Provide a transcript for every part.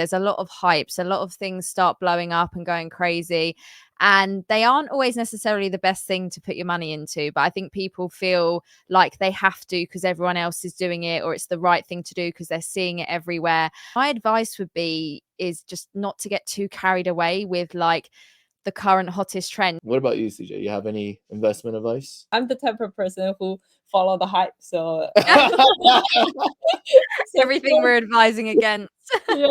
There's a lot of hypes, a lot of things start blowing up and going crazy, and they aren't always necessarily the best thing to put your money into. But I think people feel like they have to because everyone else is doing it, or it's the right thing to do because they're seeing it everywhere. My advice would be is just not to get too carried away with like the current hottest trend. What about you, CJ? You have any investment advice? I'm the type of person who follow the hype, so Everything we're advising against. yeah.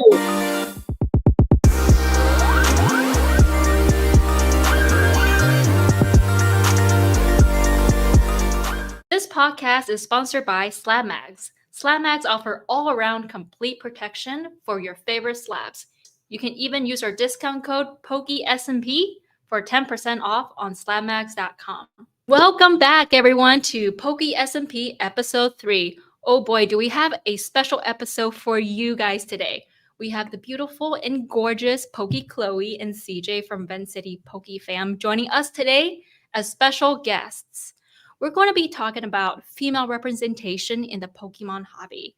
This podcast is sponsored by Slab Mags. Slab Mags offer all-around complete protection for your favorite slabs. You can even use our discount code POKISMP for 10% off on slabmags.com. Welcome back, everyone, to PokiSMP Episode 3. Oh boy, do we have a special episode for you guys today. We have the beautiful and gorgeous Pokichloe and CJ from Vancity Pokefam joining us today as special guests. We're going to be talking about female representation in the Pokemon hobby.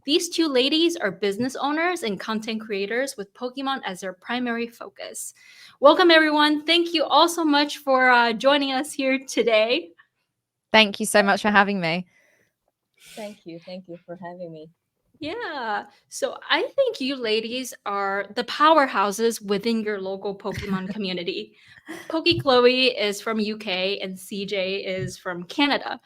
These two ladies are business owners and content creators with Pokemon as their primary focus. Welcome, everyone. Thank you all so much for joining us here today. Thank you so much for having me. Thank you for having me. Yeah, so I think you ladies are the powerhouses within your local Pokemon community. Pokichloe is from UK and CJ is from Canada.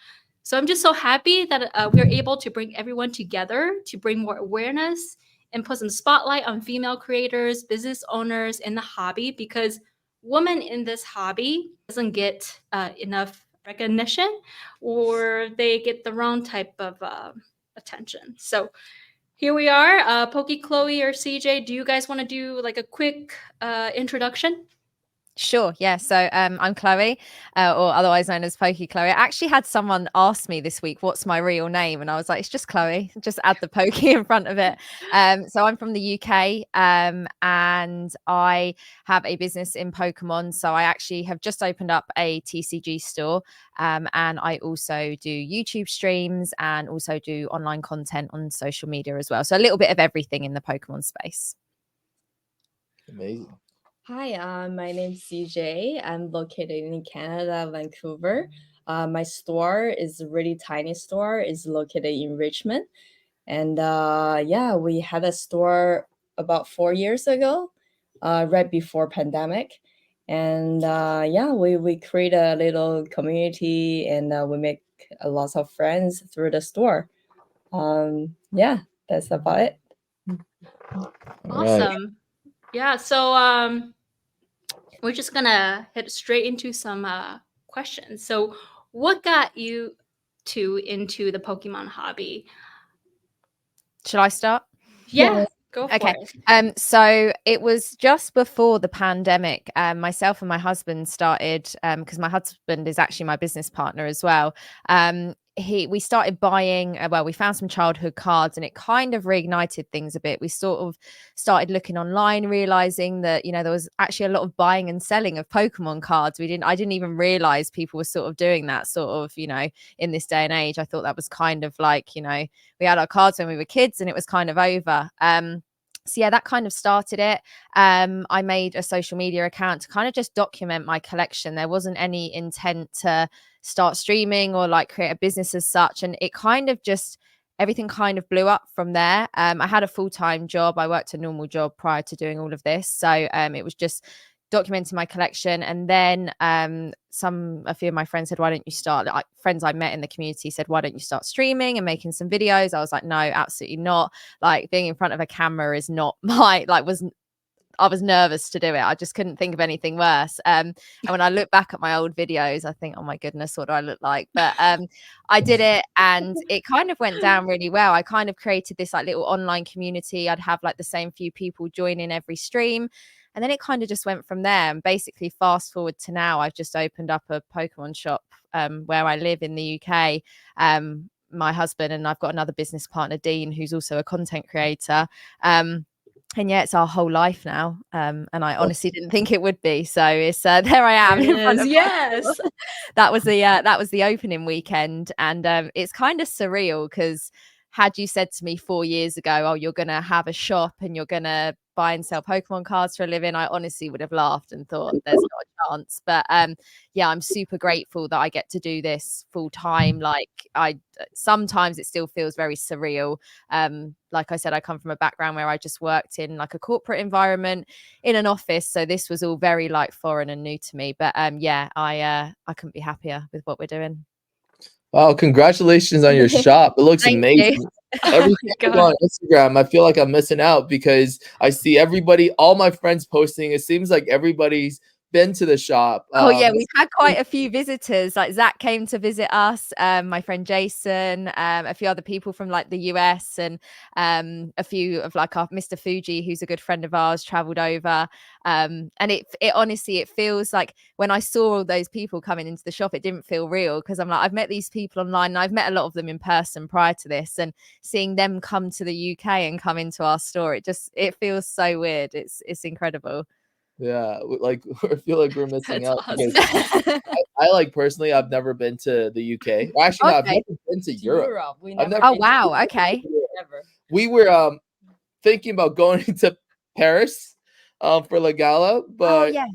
So I'm just so happy that we're able to bring everyone together to bring more awareness and put some spotlight on female creators, business owners in the hobby, because women in this hobby doesn't get enough recognition, or they get the wrong type of attention. So here we are. Pokichloe or CJ, do you guys want to do like a quick introduction? Sure. Yeah. So I'm Chloe, or otherwise known as Pokichloe. I actually had someone ask me this week, what's my real name? And I was like, it's just Chloe. Just add the Poki in front of it. So I'm from the UK, and I have a business in Pokemon. So I actually have just opened up a TCG store, and I also do YouTube streams and also do online content on social media as well. So a little bit of everything in the Pokemon space. Amazing. Hi, my name's CJ. I'm located in Canada, Vancouver. My store is a really tiny store. It's located in Richmond. And we had a store about 4 years ago, right before pandemic. And we create a little community, and we make lots of friends through the store. That's about it. Awesome. Yeah, so we're just gonna head straight into some questions. So what got you two into the Pokemon hobby? Should I start? Yeah, go for it. So it was just before the pandemic. Myself and my husband started, because my husband is actually my business partner as well. We started buying, we found some childhood cards, and it kind of reignited things a bit. We sort of started looking online, realizing that, there was actually a lot of buying and selling of Pokemon cards. I didn't even realize people were sort of doing that sort of, in this day and age. I thought that was kind of like, we had our cards when we were kids and it was kind of over. So yeah, that kind of started it. I made a social media account to kind of just document my collection. There wasn't any intent to start streaming or like create a business as such. And it kind of just, everything kind of blew up from there. I had a full-time job. I worked a normal job prior to doing all of this. So it was just documenting my collection. And then a few of my friends said, why don't you start, like friends I met in the community said, why don't you start streaming and making some videos? I was like, no, absolutely not. Like being in front of a camera is not I was nervous to do it. I just couldn't think of anything worse. And when I look back at my old videos, I think, oh my goodness, what do I look like? But I did it, and it kind of went down really well. I kind of created this like little online community. I'd have like the same few people join in every stream. And then it kind of just went from there. And basically fast forward to now, I've just opened up a Pokemon shop where I live in the UK. My husband and I've got another business partner, Dean, who's also a content creator. And yeah, it's our whole life now. And I honestly didn't think it would be. So it's there I am in front of yes. That was the opening weekend. And it's kind of surreal because had you said to me 4 years ago, oh, you're going to have a shop and you're going to buy and sell Pokemon cards for a living, I honestly would have laughed and thought there's not a chance. But yeah, I'm super grateful that I get to do this full time. Like, sometimes it still feels very surreal. Like I said, I come from a background where I just worked in like a corporate environment in an office, so this was all very like foreign and new to me. But yeah, I couldn't be happier with what we're doing. Wow, congratulations on your shop. It looks Thank amazing. you. Every my time I go God. on Instagram, I feel like I'm missing out because I see everybody, all my friends posting. It seems like everybody's been to the shop. Oh yeah, we've had quite a few visitors. Like Zach came to visit us, my friend Jason, a few other people from like the US, and a few of like our Mr. Fuji, who's a good friend of ours, traveled over. And it honestly, it feels like when I saw all those people coming into the shop, it didn't feel real, because I'm like, I've met these people online and I've met a lot of them in person prior to this, and seeing them come to the UK and come into our store, it feels so weird. It's incredible. Yeah, like I feel like we're missing That's out awesome. because I like personally, I've never been to the UK. Actually, no, I've Okay. never been to Europe. We I've never never Oh been to wow, Europe, okay. never. We were thinking about going to Paris for La Gala, Oh but yes.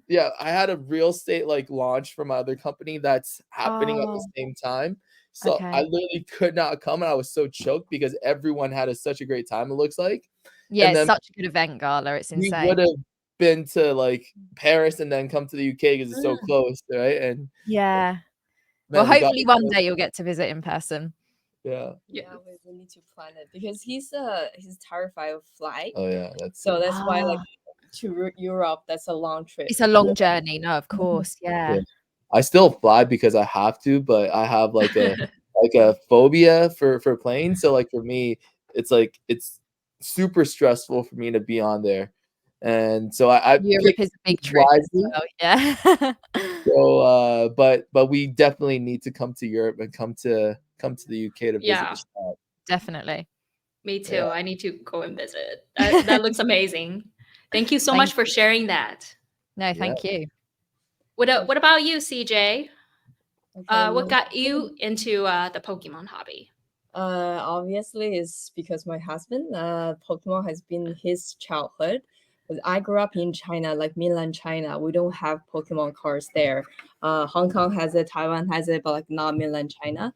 yeah, I had a real estate like launch for my other company that's happening at the Oh, same time. So I okay. literally could not come, and I was so choked because everyone had such a great time, it looks like. Yeah, And it's then such a good event gala. It's we insane. would have been to like Paris and then come to the UK because it's so Mm. close, right? And Yeah. Well, man, we got hopefully one day you'll get to visit in person. yeah. Yeah, we need to plan it because he's terrified of flight. Oh yeah, that's So that's why like Ah, to Europe, that's a long trip. it's a long journey. No, of course. yeah. Yeah. I still fly because I have to, but I have like a phobia for planes. So like for me, it's super stressful for me to be on there. And so I Europe picked is a big trip as wisely. well. Yeah. So but we definitely need to come to Europe and come to the UK to visit Yeah, the shop. Definitely. me too. Yeah. I need to go and visit. That looks amazing. Thank you so Thank much for sharing that. No, Yeah. thank you. What about you, CJ? Okay, What got you into the Pokemon hobby? Obviously, it's because my husband, Pokemon has been his childhood. But I grew up in China, like mainland China. We don't have Pokemon cards there. Hong Kong has it, Taiwan has it, but like not mainland China.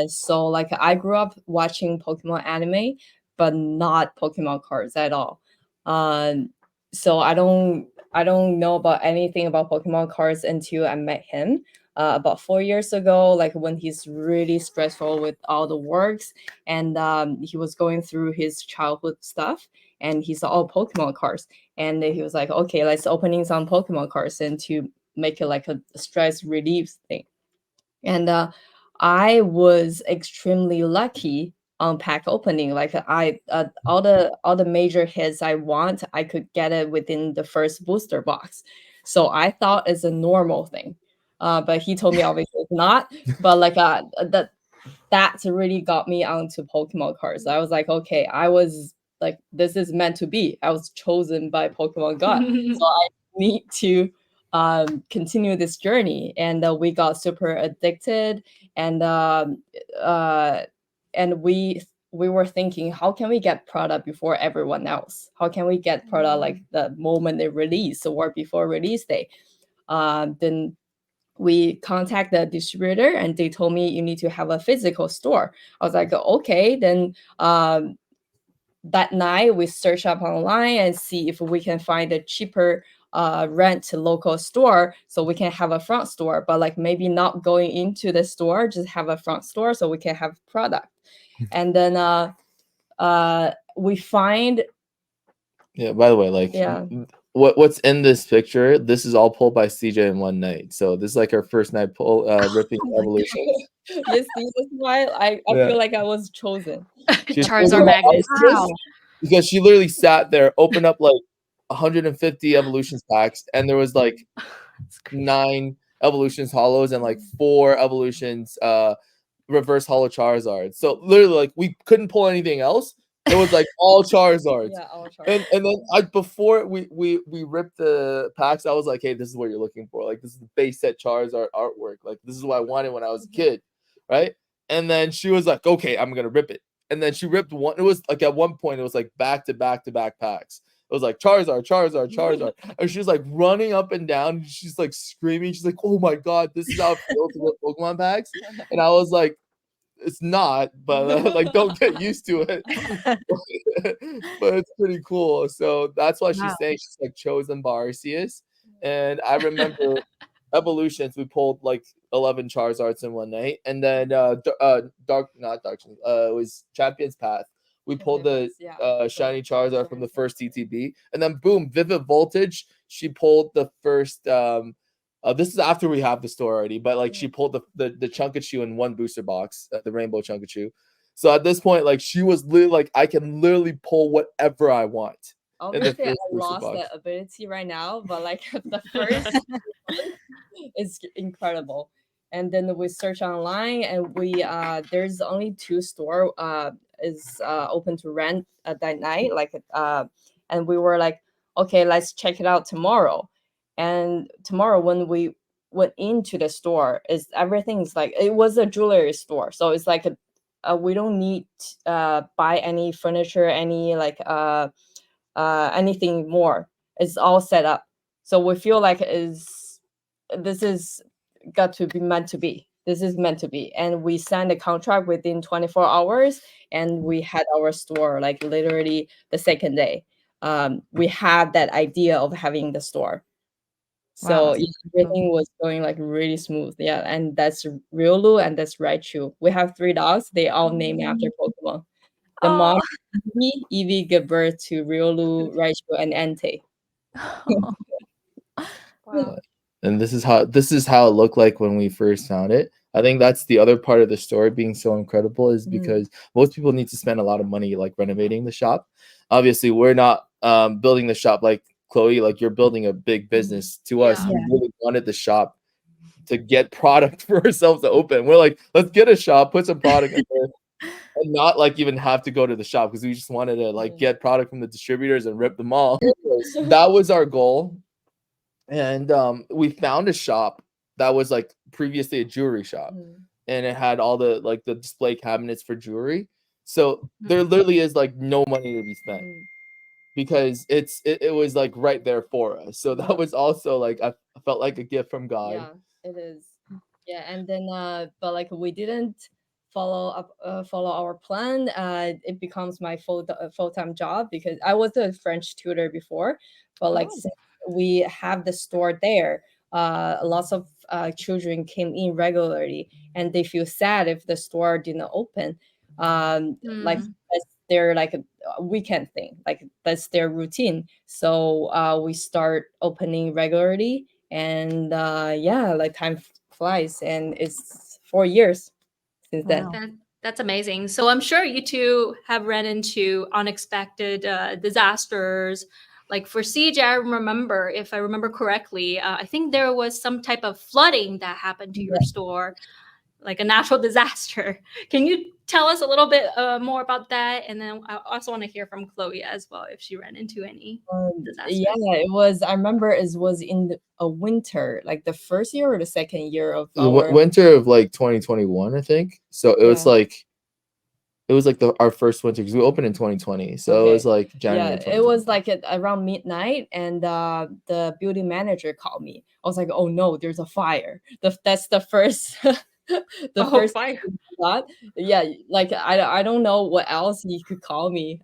So like I grew up watching Pokemon anime, but not Pokemon cards at all. So I don't know about anything about Pokemon cards until I met him. About 4 years ago, like when he's really stressful with all the works, and he was going through his childhood stuff, and he saw all Pokemon cards, and he was like, okay, let's opening some Pokemon cards and to make it like a stress relief thing. And I was extremely lucky on pack opening. Like I all the major hits I want, I could get it within the first booster box. So I thought it's a normal thing. But he told me obviously it's not. But like that really got me onto Pokemon cards. I was like, okay, I was like, this is meant to be. I was chosen by Pokemon God. So I need to continue this journey. And we got super addicted. And uh, and we were thinking, how can we get product before everyone else? How can we get product like the moment they release or before release day? Then we contact the distributor and they told me you need to have a physical store. I was like, okay, then that night we search up online and see if we can find a cheaper rent local store so we can have a front store, but like maybe not going into the store, just have a front store so we can have product. And then we find Yeah, by the way, like yeah what's in this picture, this is all pulled by CJ in one night. So this is like our first night pull ripping Oh my evolutions. yes, see, that's why I Yeah. feel like I was chosen. She's Charizard pulled out magnets. ices Wow. because she literally sat there, opened up like 150 evolutions packs, and there was like It's crazy. 9 evolutions hollows and like 4 evolutions reverse hollow Charizard. So literally like we couldn't pull anything else. It was like all Charizards. Yeah, all And then I before we ripped the packs, I was like, hey, this is what you're looking for. Like this is the base set Charizard artwork. Like this is what I wanted when I was a kid, right? And then she was like, okay, I'm gonna rip it. And then she ripped one. It was like at one point, it was like back to back to back packs. It was like Charizard, Charizard, Charizard. And she's like running up and down. She's like screaming. She's like, oh my God, this is how it feels to get Pokemon packs. And I was like, it's not, but like, don't get used to it. But it's pretty cool. So that's why she's Wow. saying she's like chosen by Arceus. And I remember evolutions, we pulled like 11 Charizards in one night, and then dark not dark it was Champion's Path. We pulled the shiny Charizard from the first TTB, and then boom, Vivid Voltage. She pulled the first. This is after we have the store already, but like she pulled the Chunkachu in one booster box, the Rainbow Chunkachu. So at this point, like she was literally like, I can literally pull whatever I want. Obviously, I lost that ability right now, but like the first is incredible. And then we search online, and we there's only 2 store is open to rent at that night. Like and we were like, okay, let's check it out tomorrow. And tomorrow when we went into the store, is everything's like, it was a jewelry store, so it's like we don't need buy any furniture, any like anything more. It's all set up, so we feel like this is got to be meant to be. This is meant to be, and we signed a contract within 24 hours, and we had our store like literally the second day. We had that idea of having the store, so Wow, yeah, everything was going like really smooth. Yeah, and that's Riolu and that's Raichu. We have 3 dogs. They all named after Pokemon. The mom, Evie, gave birth to Riolu, Raichu, and Entei. Wow. And this is how it looked like when we first found it. I think that's the other part of the story being so incredible, is because most people need to spend a lot of money like renovating the shop. Obviously, we're not building the shop like Chloe, like you're building a big business. To us, we really wanted the shop to get product for ourselves to open. We're like, let's get a shop, put some product in there, and not like even have to go to the shop, because we just wanted to like get product from the distributors and rip them all. That was our goal. And we found a shop that was like previously a jewelry shop, and it had all the like the display cabinets for jewelry. So there literally is like no money to be spent, because it was like right there for us. So that was also like I felt like a gift from God. Yeah, it is. Yeah, and then but like we didn't follow our plan. It becomes my full-time job, because I was a French tutor before, but like since we have the store there, lots of children came in regularly, and they feel sad if the store didn't open. Like that's their like a weekend thing, like that's their routine. So we start opening regularly, and yeah, like time flies, and it's 4 years since then. That's amazing. So I'm sure you two have ran into unexpected disasters. Like for CJ, I remember, if I remember correctly, I think there was some type of flooding that happened to your store, like a natural disaster. Can you tell us a little bit more about that? And then I also want to hear from Chloe as well, if she ran into any disasters. Yeah, it was. I remember it was in a winter, like the first year or the second year of the winter of like 2021, I think. So it was like our first winter, because we opened in 2020. So it was like January. Yeah, it was like around midnight, and the building manager called me. I was like, "Oh no, there's a fire!" That's the first, first fire. thought. Yeah, like I don't know what else you could call me.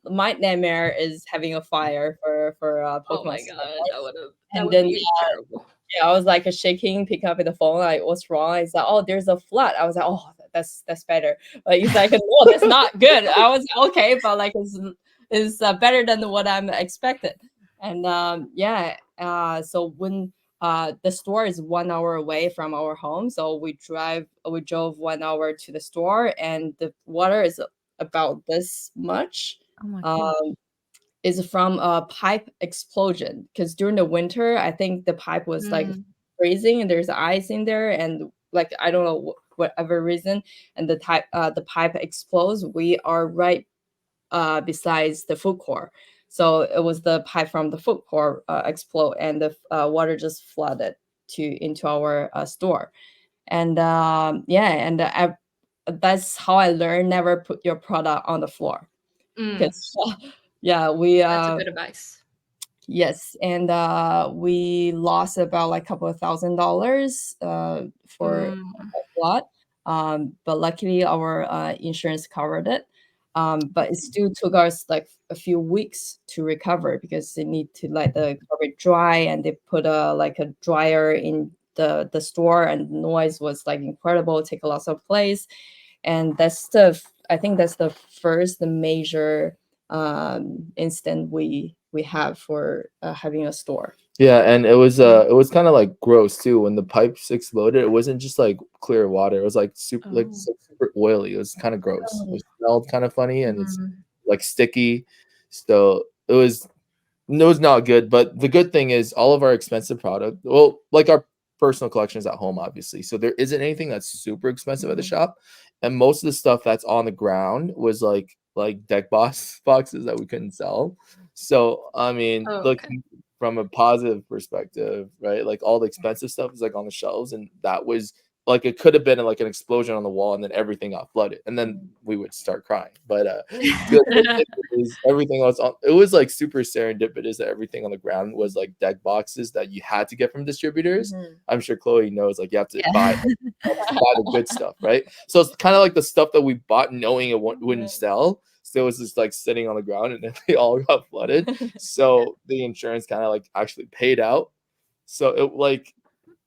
My nightmare is having a fire for Pokemon. Oh my god, that would then be terrible. yeah, I was like shaking, pick up the phone, like, what's wrong? He's like, oh, there's a flood. I was like, oh, that's better. But he's like, no, that's not good. I was okay, but like it's better than what I'm expected. And so when the store is 1 hour away from our home, so we drove 1 hour to the store, and the water is about this much. Oh my God. Is from a pipe explosion, because during the winter, I think the pipe was like freezing, and there's ice in there, and like I don't know whatever reason, and the pipe explodes. We are right besides the food court, so it was the pipe from the food court explode, and the water just flooded into our store. And that's how I learned never put your product on the floor. Mm, Because yeah, we that's a good advice. yes, and we lost about like a couple of $1,000 for Mm, a lot. But luckily our insurance covered it. But it still took us like a few weeks to recover because they need to let the carpet dry, and they put a like a dryer in the store, and the noise was like incredible, take a lot of place. And I think that's the first major instant we have for having a store. Yeah, and it was kind of like gross too when the pipes exploded. It wasn't just like clear water. It was like oh. super oily. It was kind of gross. Oh. It smelled kind of funny and it's Mm, like sticky. So it was not good. But the good thing is all of our expensive product, well, like our personal collections at home, obviously. So there isn't anything that's super expensive at the shop. And most of the stuff that's on the ground was like deck boxes that we couldn't sell. So I mean, oh, look, okay. from a positive perspective, right? Like all the expensive stuff is like on the shelves, and that was like it could have been like an explosion on the wall, and then everything got flooded, and then we would start crying. But good thing is everything else on it was like super serendipitous that everything on the ground was like deck boxes that you had to get from distributors. I'm sure Chloe knows like you have to buy the good stuff, right? So it's kind of like the stuff that we bought knowing it wouldn't sell. So it was just like sitting on the ground and then they all got flooded. So the insurance kind of like actually paid out. So it like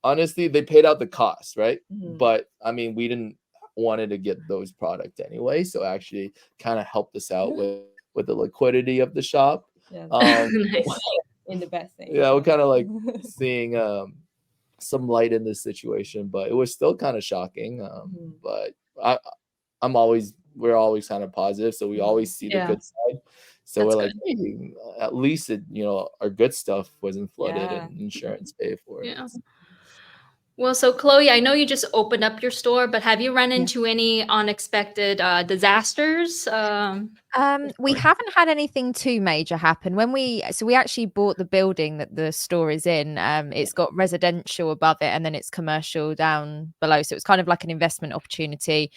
honestly, they paid out the cost, right? But I mean, we didn't wanted to get those product anyway. So actually kind of helped us out with the liquidity of the shop. Yeah, Nice. in the best thing. Yeah, we're kind of like seeing some light in this situation, but it was still kind of shocking. But we're always kind of positive, so we always see the Yeah, good side. So that's we're like, good. hey, at least our good stuff wasn't flooded Yeah. and insurance paid for it. Yeah. Well, so Chloe, I know you just opened up your store, but have you run into any unexpected disasters? We haven't had anything too major happen. We actually bought the building that the store is in. It's got residential above it and then it's commercial down below. So it's kind of like an investment opportunity,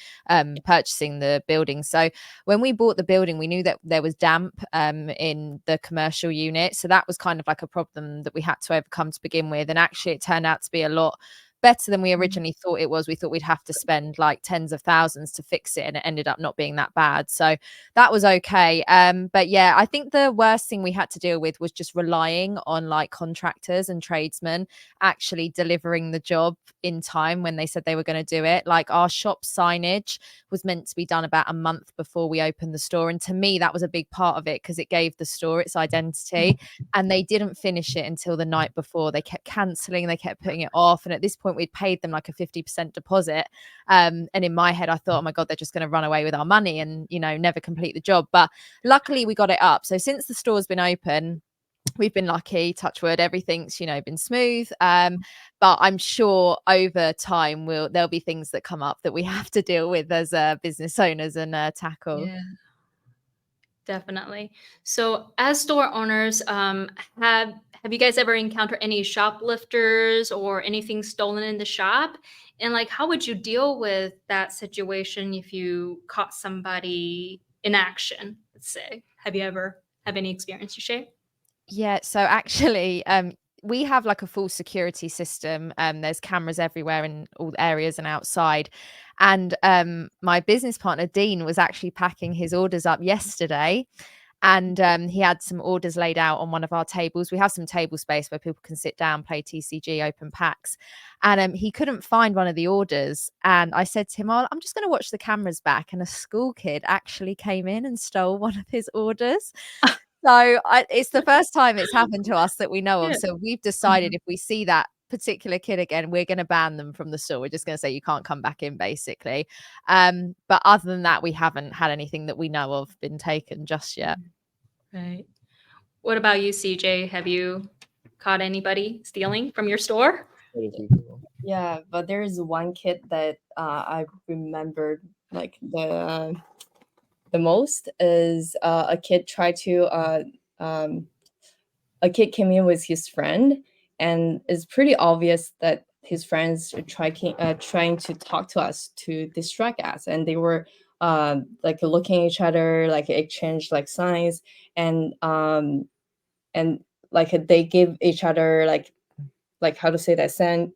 purchasing the building. So when we bought the building, we knew that there was damp in the commercial unit. So that was kind of like a problem that we had to overcome to begin with. And actually it turned out to be a lot better than we originally thought it was. We thought we'd have to spend like tens of thousands to fix it, and it ended up not being that bad. So that was okay. But yeah, I think the worst thing we had to deal with was just relying on like contractors and tradesmen actually delivering the job in time when they said they were going to do it. Like our shop signage was meant to be done about a month before we opened the store. And to me, that was a big part of it because it gave the store its identity. And they didn't finish it until the night before. They kept cancelling, they kept putting it off. And at this point, we'd paid them like a 50% deposit. And in my head, I thought, oh my God, they're just going to run away with our money and, never complete the job. But luckily we got it up. So since the store's been open, we've been lucky, touch wood, everything's, been smooth. But I'm sure over time there'll be things that come up that we have to deal with as business owners and tackle. Yeah, definitely. So, as store owners, have you guys ever encountered any shoplifters or anything stolen in the shop? And like, how would you deal with that situation if you caught somebody in action? Let's say, have you ever have any experience to share? Yeah, so actually, we have like a full security system. There's cameras everywhere in all areas and outside. And my business partner, Dean, was actually packing his orders up yesterday. And he had some orders laid out on one of our tables. We have some table space where people can sit down, play TCG, open packs. And he couldn't find one of the orders. And I said to him, oh, I'm just going to watch the cameras back. And a school kid actually came in and stole one of his orders. So it's the first time it's happened to us that we know Yeah. of. So we've decided if we see that particular kid again, we're going to ban them from the store. We're just going to say you can't come back in, basically. But other than that, we haven't had anything that we know of been taken just yet. Right. What about you, CJ? Have you caught anybody stealing from your store? Yeah, but there is one kid that I remembered like the most is a kid tried to a kid came in with his friend, and it's pretty obvious that his friends trying to talk to us to distract us, and they were like looking at each other, like exchange like signs, and like they give each other like how to say that sign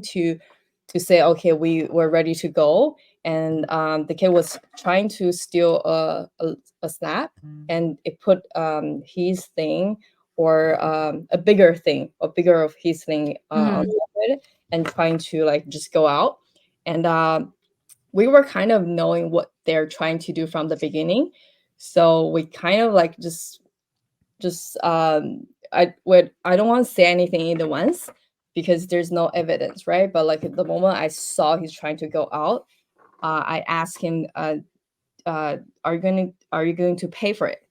to say, okay, we're ready to go. And the kid was trying to steal a snap, and it put his thing, or a bigger thing, or bigger of his thing on top of it, and trying to like just go out. And we were kind of knowing what they're trying to do from the beginning, so we kind of like just I don't want to say anything either once, because there's no evidence, right? But like at the moment I saw he's trying to go out, I asked him, are you going to pay for it?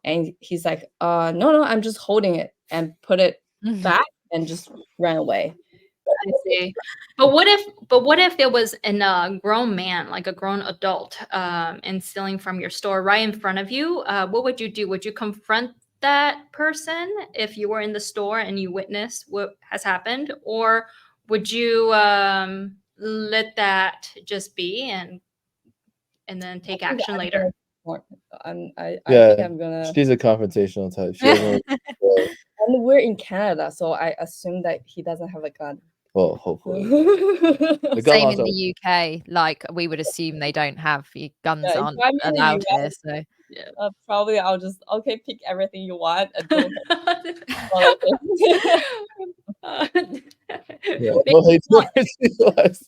And he's like, no, I'm just holding it, and put it back and just ran away. I see. But what if there was a grown man, like a grown adult, and stealing from your store right in front of you? What would you do? Would you confront that person if you were in the store and you witnessed what has happened, or would you let that just be and then take action later? I Yeah, think I'm gonna. she's a confrontational type. She doesn't And we're in Canada, so I assume that he doesn't have a gun. well, hopefully. The gun Same laws in are the UK. Like we would assume they don't have guns Yeah, if aren't I'm in the allowed here. US, So probably I'll just pick everything you want and don't yeah, no hate towards the US.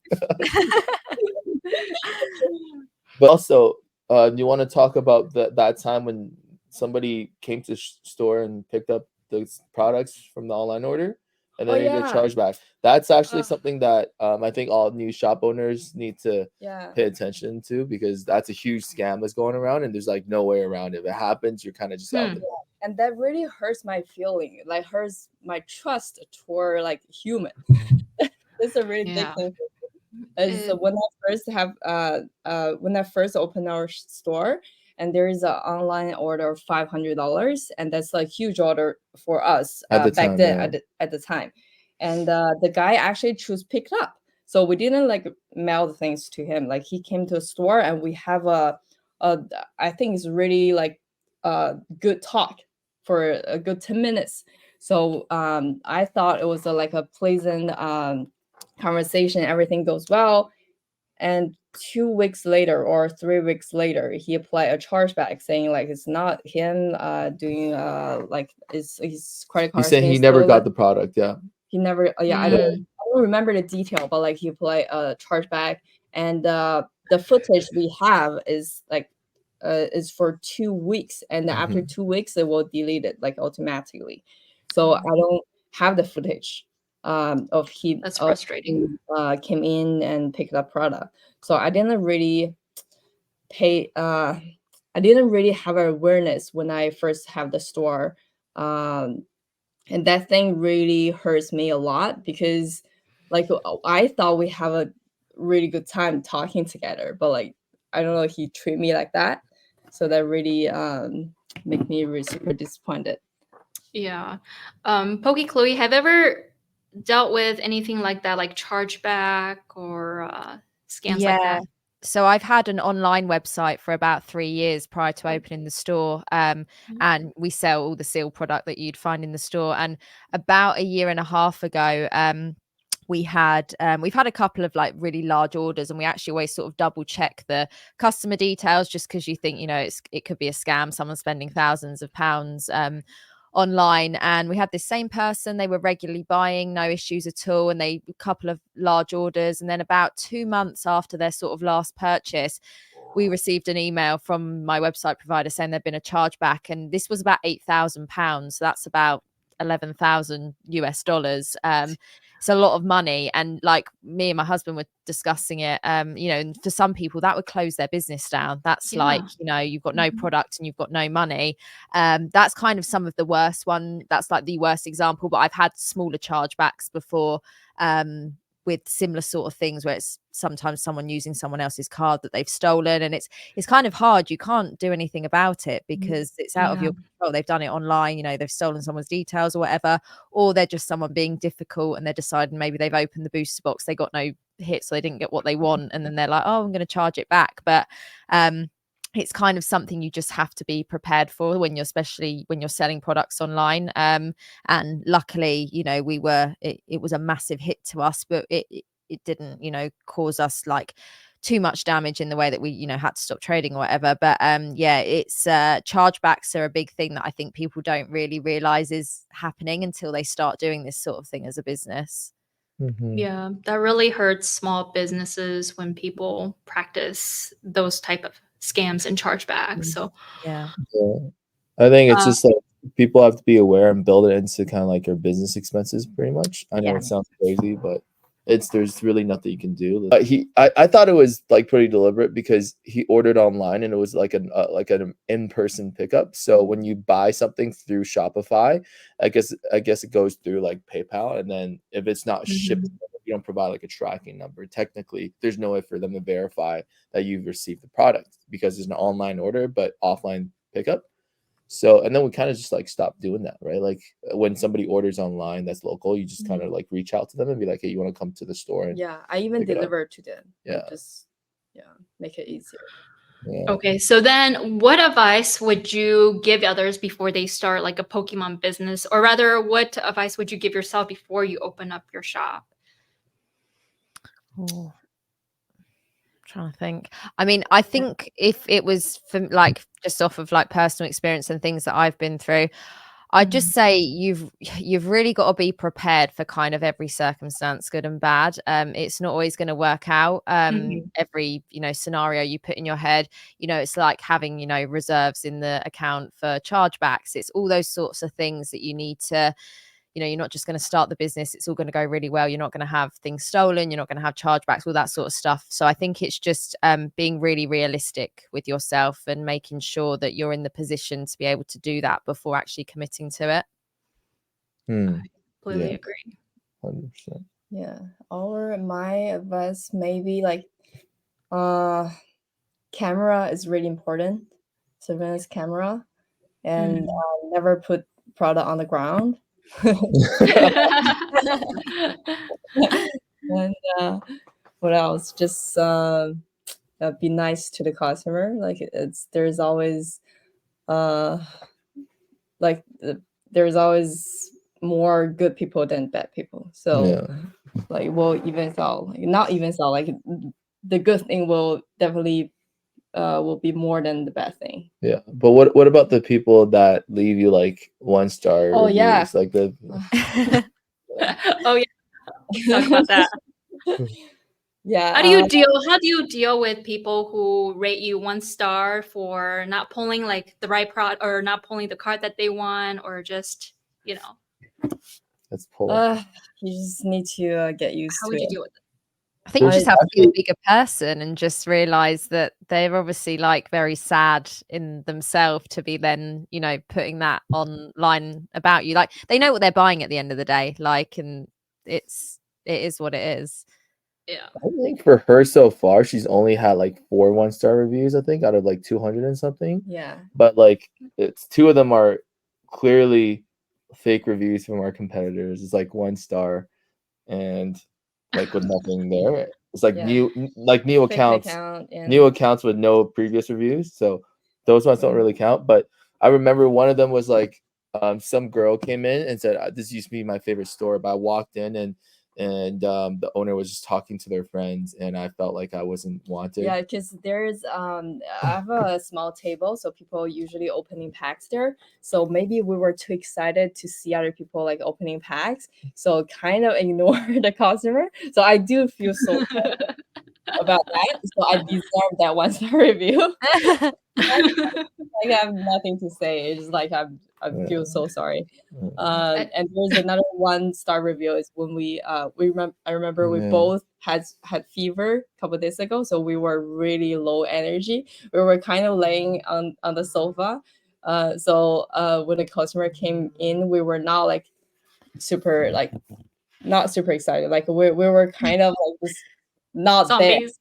But also, do you want to talk about that time when somebody came to store and picked up the products from the online order, and then they get charged back? That's actually something that I think all new shop owners need to pay attention to, because that's a huge scam that's going around, and there's like no way around it. If it happens, you're kind of just out there. And that really hurts my feeling, like hurts my trust toward like human. It's a really big thing. So when I first opened our store, and there is an online order of $500, and that's a huge order for us At the back time, then. yeah. At the time, and the guy actually chose picked up, so we didn't like mail the things to him. Like he came to the store, and we have a I think it's really like a good talk for a good 10 minutes. So I thought it was like a pleasant conversation, everything goes well. And 2 weeks later or 3 weeks later, he applied a chargeback saying like it's not him doing like is his credit card. He's saying he never got the product. Yeah, he never. I don't remember the detail, but like he applied a chargeback, and the footage we have is like is for 2 weeks, and after 2 weeks it will delete it like automatically. So I don't have the footage of he. That's frustrating. Came in and picked up product. So I didn't really I didn't really have awareness when I first have the store. And that thing really hurts me a lot, because like I thought we have a really good time talking together, but like I don't know, he treat me like that. So that really make me really super disappointed. Yeah. Pokichloe, have you ever dealt with anything like that, like chargeback or scams like that? So I've had an online website for about 3 years prior to opening the store, and we sell all the seal product that you'd find in the store. And about a year and a half ago, we've had a couple of like really large orders, and we actually always sort of double check the customer details, just because you think, you know, it could be a scam, someone spending thousands of pounds online. And we had this same person, they were regularly buying, no issues at all, and a couple of large orders. And then about 2 months after their sort of last purchase, we received an email from my website provider saying there'd been a chargeback, and this was about £8,000. So that's about 11,000 US dollars. It's a lot of money. And like me and my husband were discussing it, you know, and for some people that would close their business down. That's like, you know, you've got no product and you've got no money. That's kind of some of the worst one. That's like the worst example, but I've had smaller chargebacks before. with similar sort of things where it's sometimes someone using someone else's card that they've stolen, and it's kind of hard. You can't do anything about it because it's out of your control. They've done it online, they've stolen someone's details or whatever, or they're just someone being difficult and they're deciding maybe they've opened the booster box, they got no hits, so they didn't get what they want, and then they're like, oh, I'm going to charge it back. But it's kind of something you just have to be prepared for especially when you're selling products online. And luckily, it was a massive hit to us, but it didn't, cause us like too much damage in the way that we, had to stop trading or whatever. But it's chargebacks are a big thing that I think people don't really realize is happening until they start doing this sort of thing as a business. Yeah, that really hurts small businesses when people practice those type of scams and chargebacks. So yeah, I think it's just like people have to be aware and build it into kind of like your business expenses pretty much. I know it sounds crazy, but there's really nothing you can do. I thought it was like pretty deliberate because he ordered online and it was like an in-person pickup. So when you buy something through Shopify, I guess it goes through like PayPal, and then if it's not shipped, you don't provide like a tracking number. Technically, there's no way for them to verify that you've received the product because it's an online order but offline pickup. So, and then we kind of just like stopped doing that, right? Like when somebody orders online that's local, you just kind of like reach out to them and be like, hey, you want to come to the store? And I even deliver to them. Yeah. Just make it easier. Yeah. Okay, so then what advice would you give others before they start like a Pokemon business? Or rather, what advice would you give yourself before you open up your shop? Oh, trying to think. I mean, I think if it was from like just off of like personal experience and things that I've been through, I'd just say you've really got to be prepared for kind of every circumstance, good and bad. It's not always going to work out. Every scenario you put in your head, it's like having reserves in the account for chargebacks. It's all those sorts of things that you need to. You're not just going to start the business. It's all going to go really well. You're not going to have things stolen. You're not going to have chargebacks, all that sort of stuff. So I think it's just being really realistic with yourself and making sure that you're in the position to be able to do that before actually committing to it. I completely agree. 100%. Yeah. Or my advice maybe like camera is really important. Surveillance camera. And never put product on the ground. And what else? Just be nice to the customer. Like there's always there's always more good people than bad people. So like we'll even sell, not even sell. Like the good thing will definitely will be more than the bad thing. Yeah, but what about the people that leave you like 1-star Oh, reviews? yeah. Like the Oh yeah, talk about that. Yeah. How do you deal with people who rate you 1 star for not pulling like the right product or not pulling the card that they want, or just let's pull. You just need to get used how to would you it. deal with it? I think you just have to be a bigger person and just realize that they're obviously like very sad in themselves to be then, putting that online about you. Like they know what they're buying at the end of the day, like, and it is what it is. Yeah. I think for her so far, she's only had like 4 1-star reviews, I think, out of like 200 and something. Yeah. But like it's 2 of them are clearly fake reviews from our competitors. It's like 1 star and like with nothing there. It's like new Fake accounts. account and New accounts with no previous reviews. So those ones don't really count. But I remember one of them was like some girl came in and said, this used to be my favorite store, but I walked in and the owner was just talking to their friends and I felt like I wasn't wanted. Yeah, because there's I have a small table, so people usually opening packs there. So maybe we were too excited to see other people like opening packs, so kind of ignore the customer. So I do feel so bad about that. So I deserve that 1-star review. Like I have nothing to say. It's like I feel so sorry. And there's another 1-star review is when I remember we both had fever a couple of days ago, so we were really low energy. We were kind of laying on the sofa. So when the customer came in, we were not like super like not super excited. Like we were kind of like just not Zombies.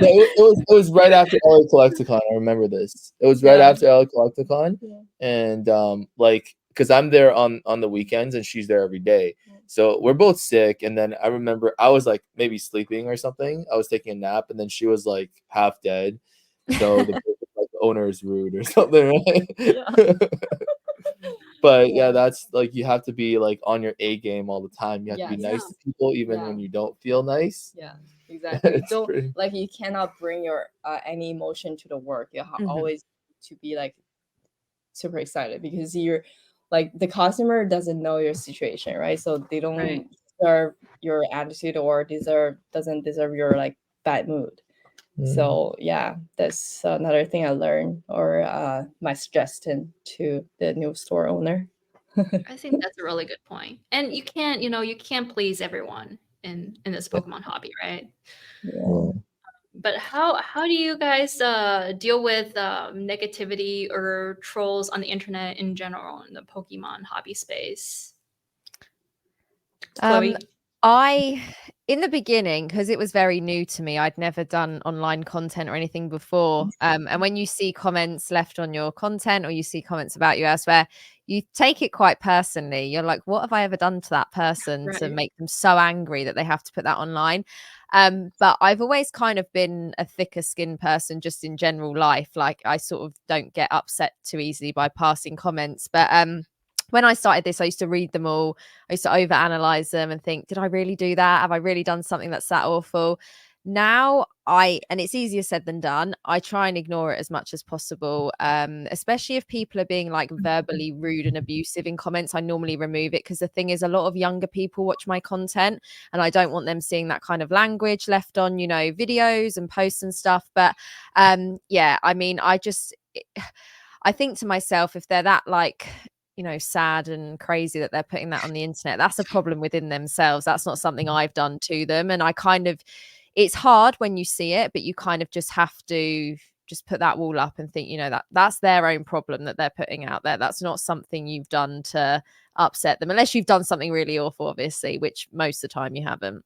No, it was right after LA Collecticon. I remember this. It was right Yeah. after LA Collecticon, Yeah. and like, because I'm there on the weekends and she's there every day, so we're both sick. And then I remember I was like maybe sleeping or something. I was taking a nap, and then she was like half dead. So the owner is rude or something, right? Yeah. But yeah, that's like you have to be like on your A game all the time. You have to be Yes. nice to people even Yeah. when you don't feel nice. Yeah, exactly. It's Don't pretty. like you cannot bring your any emotion to the work. You Mhm. always to be like super excited because you're like the customer doesn't know your situation, right? So they don't Right. deserve your attitude or doesn't deserve your like bad mood. So yeah, that's another thing I learned or my suggestion to the new store owner. I think that's a really good point. And you can't, you can't please everyone in this Pokemon hobby, right? Yeah. But how do you guys deal with negativity or trolls on the internet in general in the Pokemon hobby space? Um, Chloe? in the beginning, because it was very new to me, I'd never done online content or anything before. And when you see comments left on your content or you see comments about you elsewhere, you take it quite personally. You're like, what have I ever done to that person to Right. make them so angry that they have to put that online? But I've always kind of been a thicker skinned person just in general life. Like I sort of don't get upset too easily by passing comments. But when I started this, I used to read them all. I used to overanalyze them and think, did I really do that? Have I really done something that's that awful? Now and it's easier said than done. I try and ignore it as much as possible. Especially if people are being like verbally rude and abusive in comments, I normally remove it because the thing is a lot of younger people watch my content and I don't want them seeing that kind of language left on, videos and posts and stuff. But yeah, I mean, I think to myself, if they're that like sad and crazy that they're putting that on the internet, that's a problem within themselves. That's not something I've done to them. And it's hard when you see it, but you kind of just have to just put that wall up and think, that's their own problem that they're putting out there. That's not something you've done to upset them, unless you've done something really awful, obviously, which most of the time you haven't.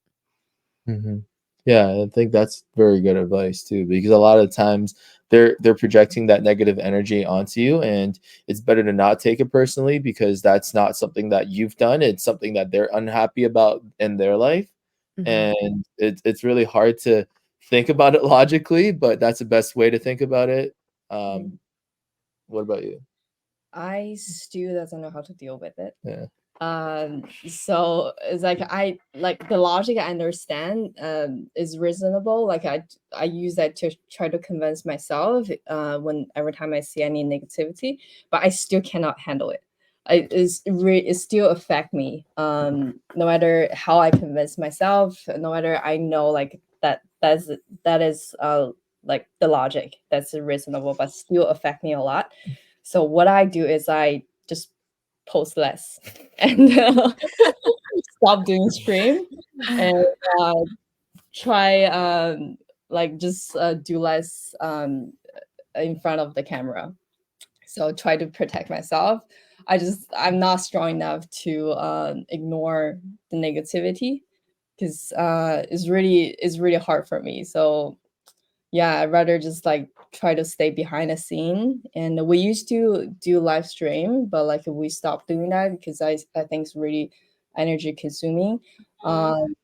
Yeah, I think that's very good advice too, because a lot of times they're projecting that negative energy onto you, and it's better to not take it personally because that's not something that you've done. It's something that they're unhappy about in their life, Mhm. and it's really hard to think about it logically, but that's the best way to think about it. What about you? I still doesn't know how to deal with it. Yeah. So it's like I like the logic I understand is reasonable. Like I use that to try to convince myself when every time I see any negativity, but I still cannot handle it. It still affect me. No matter how I convince myself, no matter I know like that is like the logic that's reasonable, but still affect me a lot. So what I do is I just post less and stop doing stream and uh, try like just do less in front of the camera. So try to protect myself. I'm not strong enough to ignore the negativity because it's really hard for me. So yeah, I'd rather just like try to stay behind the scene. And we used to do live stream, but like we stopped doing that because I think it's really energy consuming. Um,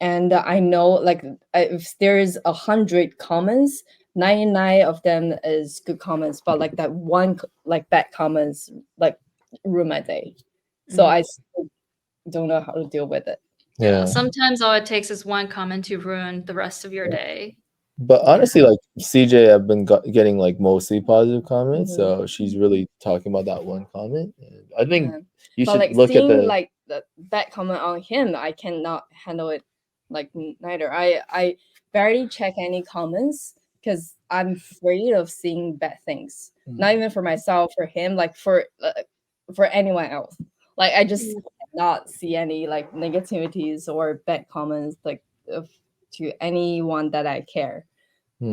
and I know like if there is 100 comments, 99 of them is good comments, but like that one like bad comments like ruin my day. So Mhm. I still don't know how to deal with it. Yeah, Yeah. sometimes all it takes is one comment to ruin the rest of your day. But honestly, like CJ, I've been getting like mostly positive comments, Mhm. so she's really talking about that one comment. And I think Yeah. you But should like look at seeing the. like the bad comment on him, I cannot handle it. Like neither. I barely check any comments because I'm afraid of seeing bad things. Not even for myself, for him, like for anyone else. Like I just cannot see any like negativities or bad comments like to anyone that I care.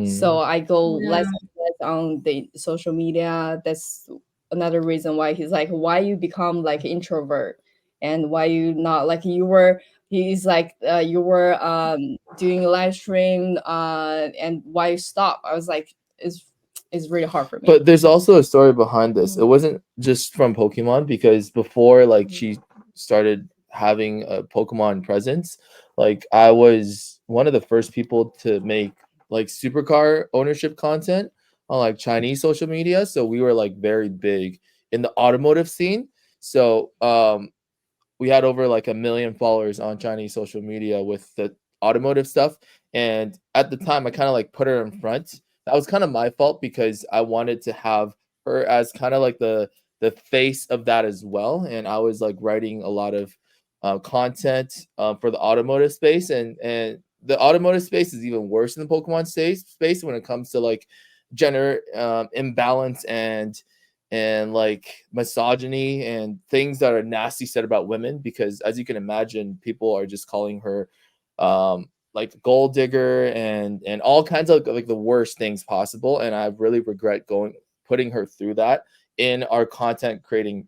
So I go less Yeah. and less on the social media. That's another reason why he's like, why you become like introvert? and why you not like you were he's like you were doing a live stream and why you stop. I was like, it's really hard for me. But there's also a story behind this. It wasn't just from Pokemon, because before like she started having a Pokemon presence, like I was one of the first people to make like supercar ownership content on like Chinese social media. So we were like very big in the automotive scene. So we had over like 1 million followers on Chinese social media with the automotive stuff. And at the time, I kind of like put her in front. That was kind of my fault, because I wanted to have her as kind of like the face of that as well. And I was like writing a lot of content for the automotive space, and the automotive space is even worse than the Pokemon space when it comes to like gender imbalance and like misogyny and things that are nasty said about women, because as you can imagine, people are just calling her like gold digger and all kinds of like the worst things possible. And I really regret putting her through that in our content creating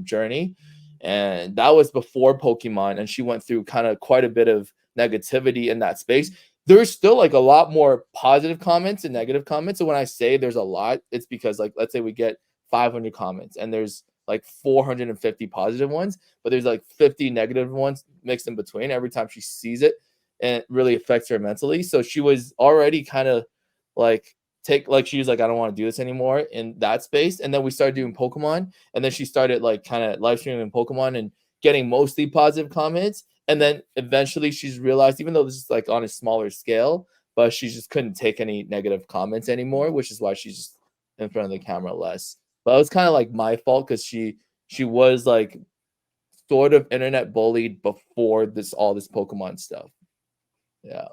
journey. And that was before Pokemon, and she went through kind of quite a bit of negativity in that space. There's still like a lot more positive comments and negative comments. So when I say there's a lot, it's because like let's say we get 500 comments and there's like 450 positive ones, but there's like 50 negative ones mixed in between every time she sees it, and it really affects her mentally. So she was already kind of like she was like, I don't want to do this anymore in that space. And then we started doing Pokemon, and then she started like kind of live streaming Pokemon and getting mostly positive comments. And then eventually she's realized, even though this is like on a smaller scale, but she just couldn't take any negative comments anymore, which is why she's just in front of the camera less. But it was kind of like my fault, because she was like sort of internet bullied before all this Pokemon stuff. Yeah.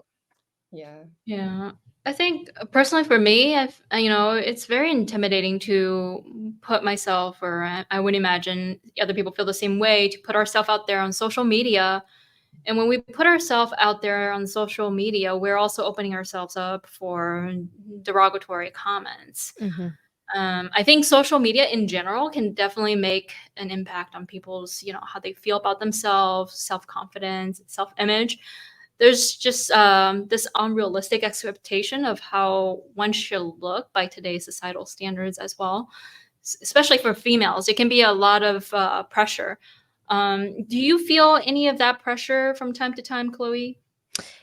Yeah. Yeah. I think personally for me, it's very intimidating to put myself, or I would imagine other people feel the same way, to put ourselves out there on social media. And when we put ourselves out there on social media, we're also opening ourselves up for derogatory comments. Mm-hmm. I think social media in general can definitely make an impact on people's, how they feel about themselves, self-confidence, self-image. There's just this unrealistic expectation of how one should look by today's societal standards as well, especially for females. It can be a lot of pressure. Do you feel any of that pressure from time to time, Chloe?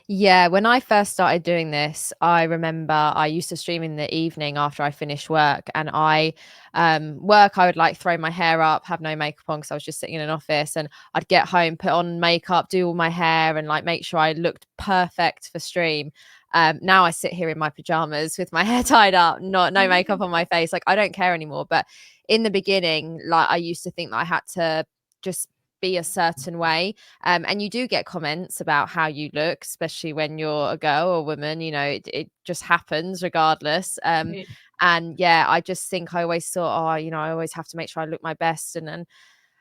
Yeah, when I first started doing this, I remember I used to stream in the evening after I finished work, and I would like throw my hair up, have no makeup on because I was just sitting in an office, and I'd get home, put on makeup, do all my hair, and like make sure I looked perfect for stream. Now I sit here in my pajamas with my hair tied up, no makeup on my face. Like I don't care anymore. But in the beginning, like I used to think that I had to just be a certain way. And you do get comments about how you look, especially when you're a girl or woman, it just happens regardless. Right. And yeah, I just think I always thought, I always have to make sure I look my best. And then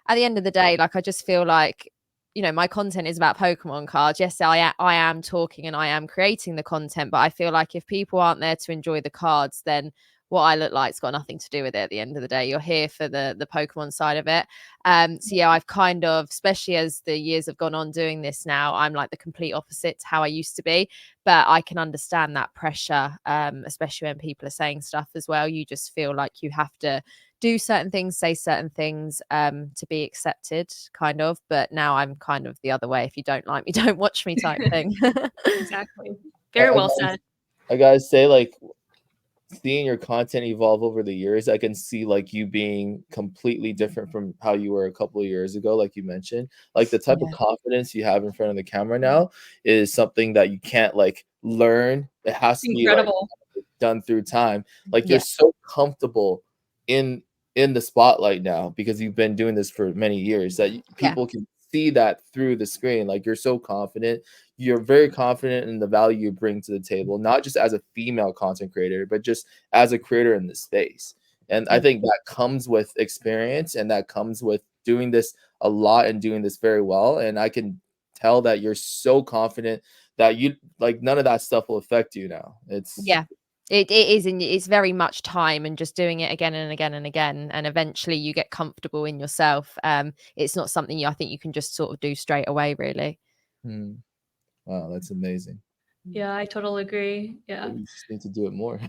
at the end of the day, like, I just feel like, my content is about Pokemon cards. Yes, I am talking and I am creating the content, but I feel like if people aren't there to enjoy the cards, then what I look like's got nothing to do with it at the end of the day. You're here for the Pokemon side of it. So yeah, I've kind of, especially as the years have gone on doing this now, I'm like the complete opposite to how I used to be. But I can understand that pressure, especially when people are saying stuff as well. You just feel like you have to do certain things, say certain things to be accepted, kind of. But now I'm kind of the other way. If you don't like me, don't watch me type thing. Exactly. Very well said. I gotta say, like, seeing your content evolve over the years, I can see like you being completely different from how you were a couple of years ago, like you mentioned. Like the type of confidence you have in front of the camera now is something that you can't like learn. It has to be like Incredible. done through time. Like you're so comfortable in the spotlight now because you've been doing this for many years that people can see that through the screen. Like you're so confident. You're very confident in the value you bring to the table, not just as a female content creator, but just as a creator in the space. And I think that comes with experience, and that comes with doing this a lot and doing this very well. And I can tell that you're so confident that you like none of that stuff will affect you now. It's It is, and it's very much time and just doing it again and again and again, and eventually you get comfortable in yourself. It's not something I think you can just sort of do straight away, really. Wow, that's amazing. Yeah, I totally agree. Yeah. You just need to do it more.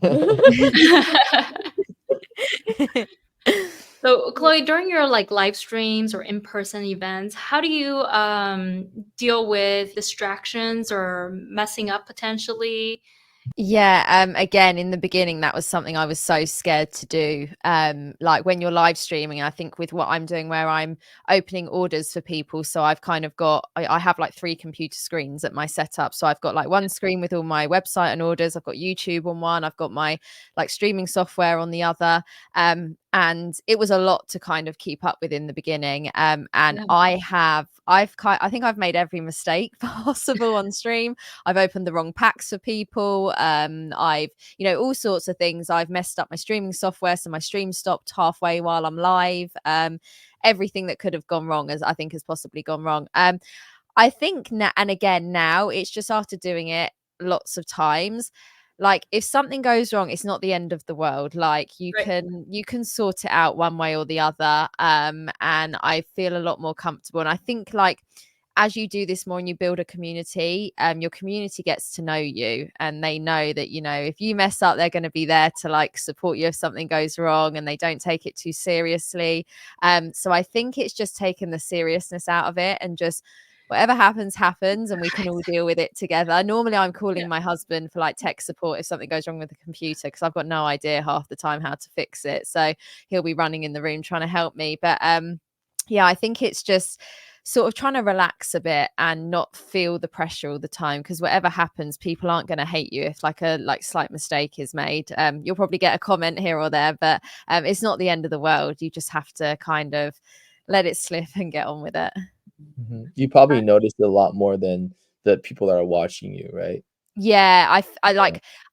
So, Chloe, during your like live streams or in-person events, how do you deal with distractions or messing up potentially? Yeah, again, in the beginning, that was something I was so scared to do. Like when you're live streaming, I think with what I'm doing, where I'm opening orders for people, so I've kind of got, I have like 3 computer screens at my setup. So I've got like one screen with all my website and orders. I've got YouTube on one. I've got my like streaming software on the other. And it was a lot to kind of keep up with in the beginning. And Yeah. I think I've made every mistake possible on stream. I've opened the wrong packs for people. I've, all sorts of things. I've messed up my streaming software, so my stream stopped halfway while I'm live. Everything that could have gone wrong, as I think has possibly gone wrong. I think now, and again, now it's just after doing it lots of times, like if something goes wrong, it's not the end of the world. Like you can sort it out one way or the other. And I feel a lot more comfortable. And I think like as you do this more and you build a community, your community gets to know you, and they know that, if you mess up, they're going to be there to like support you if something goes wrong, and they don't take it too seriously. So I think it's just taking the seriousness out of it, and just whatever happens, and we can all deal with it together. Normally I'm calling my husband for like tech support if something goes wrong with the computer, because I've got no idea half the time how to fix it. So he'll be running in the room trying to help me. But yeah, I think it's just sort of trying to relax a bit and not feel the pressure all the time, because whatever happens, people aren't going to hate you if like a slight mistake is made. You'll probably get a comment here or there, but it's not the end of the world. You just have to kind of let it slip and get on with it. You probably noticed a lot more than the people that are watching you, right? Yeah,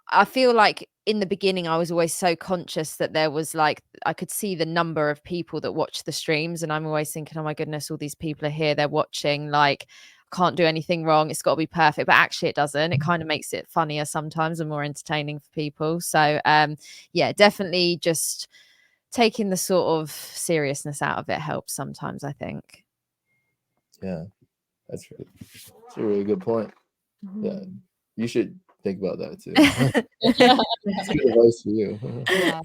I feel like in the beginning I was always so conscious that there was like, I could see the number of people that watch the streams, and I'm always thinking, oh my goodness, all these people are here, they're watching, like can't do anything wrong, it's got to be perfect. But actually it doesn't. It kind of makes it funnier sometimes and more entertaining for people. So yeah, definitely just taking the sort of seriousness out of it helps sometimes, I think. Yeah, that's a really good point. Yeah, you should think about that too. That's good advice for you. Yeah.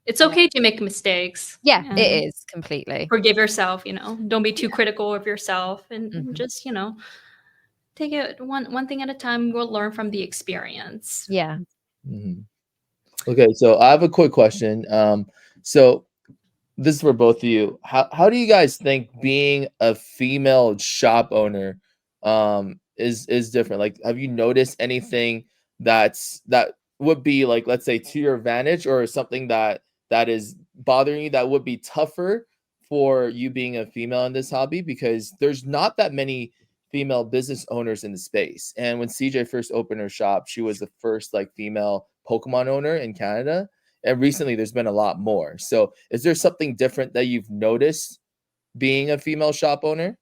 It's okay to make mistakes. Yeah, and it is completely. forgive yourself, don't be too critical of yourself, and just, take it one thing at a time. We'll learn from the experience. Yeah. Okay, so I have a quick question. So this is for both of you. How do you guys think being a female shop owner is different? Like, have you noticed anything that would be like, let's say, to your advantage, or something that is bothering you that would be tougher for you being a female in this hobby? Because there's not that many female business owners in the space. And when CJ first opened her shop, she was the first like female Pokemon owner in Canada. And recently there's been a lot more. So is there something different that you've noticed being a female shop owner?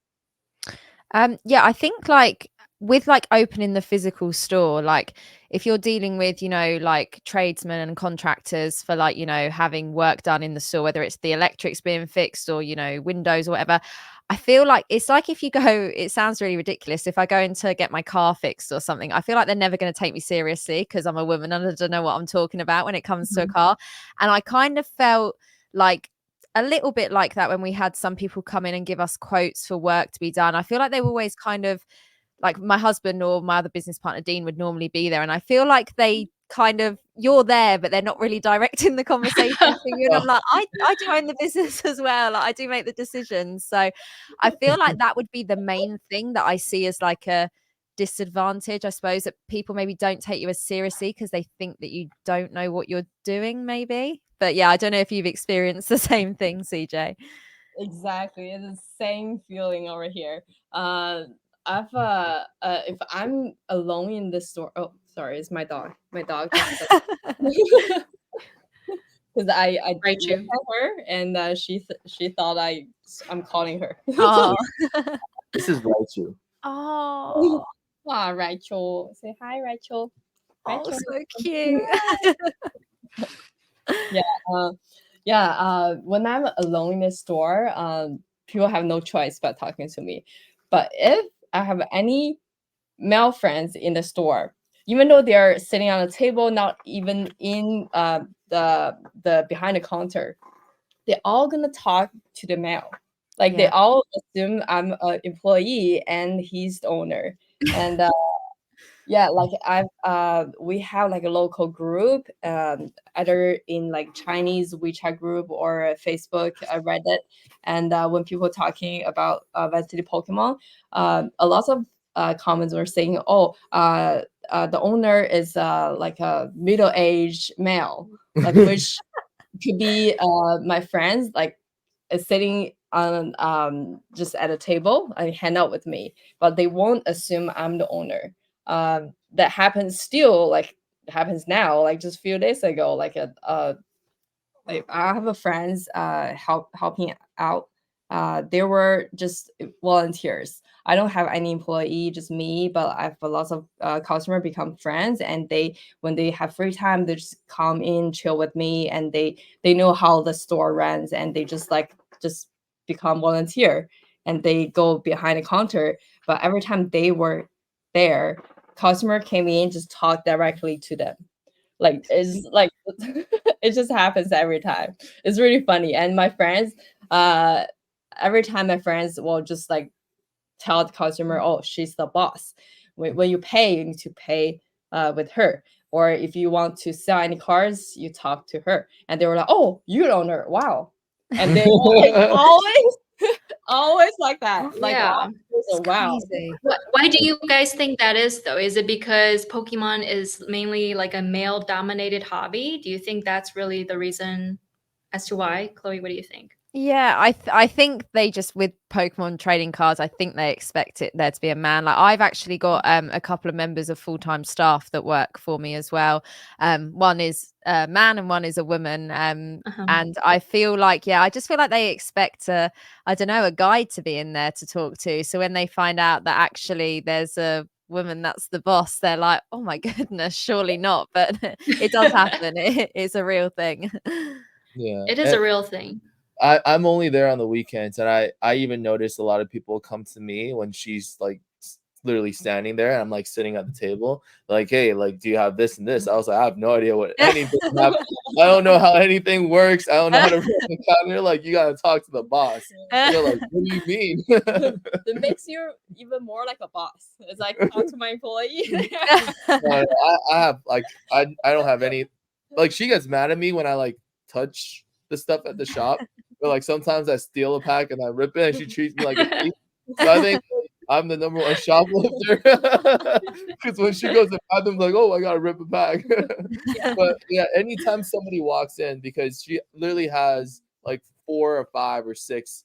Yeah, I think like with like opening the physical store, like if you're dealing with, like tradesmen and contractors for like, having work done in the store, whether it's the electrics being fixed or, windows or whatever, I feel like it's like if you go, it sounds really ridiculous. If I go in to get my car fixed or something, I feel like they're never going to take me seriously because I'm a woman and I don't know what I'm talking about when it comes to a car. And I kind of felt like a little bit like that when we had some people come in and give us quotes for work to be done. I feel like they were always kind of like, my husband or my other business partner Dean would normally be there, and I feel like they kind of, you're there but they're not really directing the conversation to you. And I'm like, I do own the business as well, like, I do make the decisions. So I feel like that would be the main thing that I see as like a disadvantage, I suppose, that people maybe don't take you as seriously because they think that you don't know what you're doing, maybe. But yeah, I don't know if you've experienced the same thing, CJ. Exactly, it's the same feeling over here. I've if I'm alone in the store. Oh, sorry, it's my dog. My dog. Because I Right, looked you. at her and she thought I'm calling her. Oh. This is Raichu. Oh. Ah, Rachel, say hi, Rachel. Oh, so cute. When I'm alone in the store, people have no choice but talking to me. But if I have any male friends in the store, even though they're sitting on a table, not even in the behind the counter, they're all gonna talk to the male. Like they Yeah. all assume I'm an employee and he's the owner. And yeah, like we have like a local group, either in like Chinese WeChat group or Facebook, Reddit, and when people talking about Vancity Pokemon, a lot of comments were saying, "Oh, the owner is like a middle-aged male," like which could be my friends, like sitting on just at a table and hang out with me, but they won't assume I'm the owner. That happens still, like happens now, like just a few days ago, like like I have a friends helping out. They were just volunteers. I don't have any employee, just me. But I have a lot of customer become friends, and they when they have free time, they just come in, chill with me, and they know how the store runs, and they just become volunteer, and they go behind the counter. But every time they were there, customer came in, just talk directly to them. Like it's like it just happens every time. It's really funny. And my friends, every time my friends will just like tell the customer, "Oh, she's the boss. When you pay, you need to pay with her. Or if you want to sell any cars, you talk to her." And they were like, "Oh, you don't know. Wow." And they like always, always like that. Like Yeah. always, It's wow. crazy. Why do you guys think that is, though? Is it because Pokemon is mainly like a male-dominated hobby? Do you think that's really the reason as to why? Chloe, what do you think? Yeah, I think they just with Pokemon trading cards, I think they expect it there to be a man. Like I've actually got a couple of members of full-time staff that work for me as well. One is a man and one is a woman. Uh-huh. And I feel like, yeah, I just feel like they expect I don't know, a guy to be in there to talk to. So when they find out that actually there's a woman that's the boss, they're like, oh my goodness, surely not. But it does happen. It's a real thing. Yeah. It is a real thing. I'm only there on the weekends, and I even notice a lot of people come to me when she's like literally standing there, and I'm like sitting at the table, like, hey, like, do you have this and this? I was like, I have no idea what anything happened. I don't know how anything works. I don't know how to run the counter. Like, you gotta talk to the boss. And they're like, what do you mean? It makes you even more like a boss. It's like talk to my employee. No, I have like I don't have any. Like, she gets mad at me when I like touch the stuff at the shop. But like sometimes I steal a pack and I rip it, and she treats me like a thief. So I think I'm the number one shoplifter because when she goes to the bathroom, like, oh, I gotta rip a pack. But yeah, anytime somebody walks in, because she literally has like 4 or 5 or 6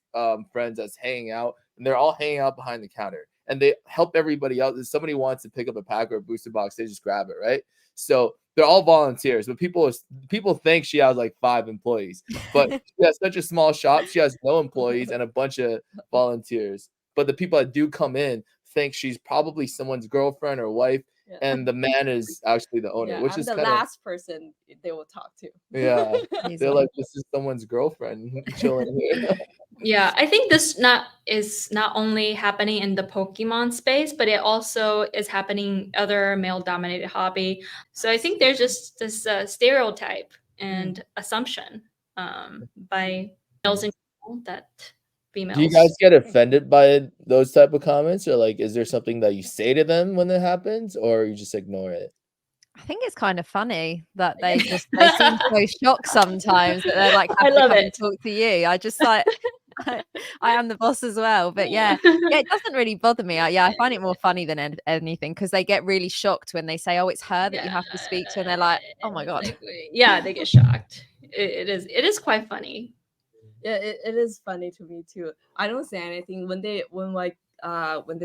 friends that's hanging out, and they're all hanging out behind the counter, and they help everybody else. If somebody wants to pick up a pack or a booster box, they just grab it, right? So they're all volunteers, but people think she has like 5 employees, but she has such a small shop. She has no employees and a bunch of volunteers. But the people that do come in think she's probably someone's girlfriend or wife, Yeah. and the man is actually the owner, Yeah, which I'm is the kind of last person they will talk to. yeah. He's They're like, like, this is someone's girlfriend chilling here. Yeah, I think this is not only happening in the Pokemon space, but it also is happening other male-dominated hobby. So I think there's just this stereotype and assumption by males in general that Do you females. guys get offended by those type of comments, or like, is there something that you say to them when it happens, or you just ignore it? I think it's kind of funny that they seem so shocked sometimes that they're like I have to love come and it. talk to you. I just like I am the boss as well. But yeah, it doesn't really bother me. I find it more funny than anything because they get really shocked when they say, "Oh, it's her that you have to speak to," and they're like, "Oh my god." Exactly. Yeah, they get shocked. It is quite funny. Yeah, it is funny to me too. I don't say anything when they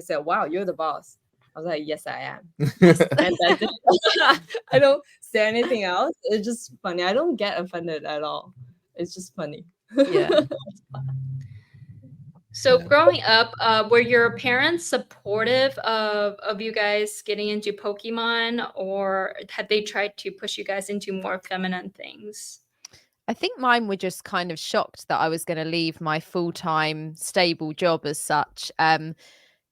say, "Wow, you're the boss." I was like, "Yes, I am." And I don't say anything else. It's just funny. I don't get offended at all. It's just funny. Yeah. So Yeah. growing up, were your parents supportive of you guys getting into Pokemon, or had they tried to push you guys into more feminine things? I think mine were just kind of shocked that I was going to leave my full-time stable job as such,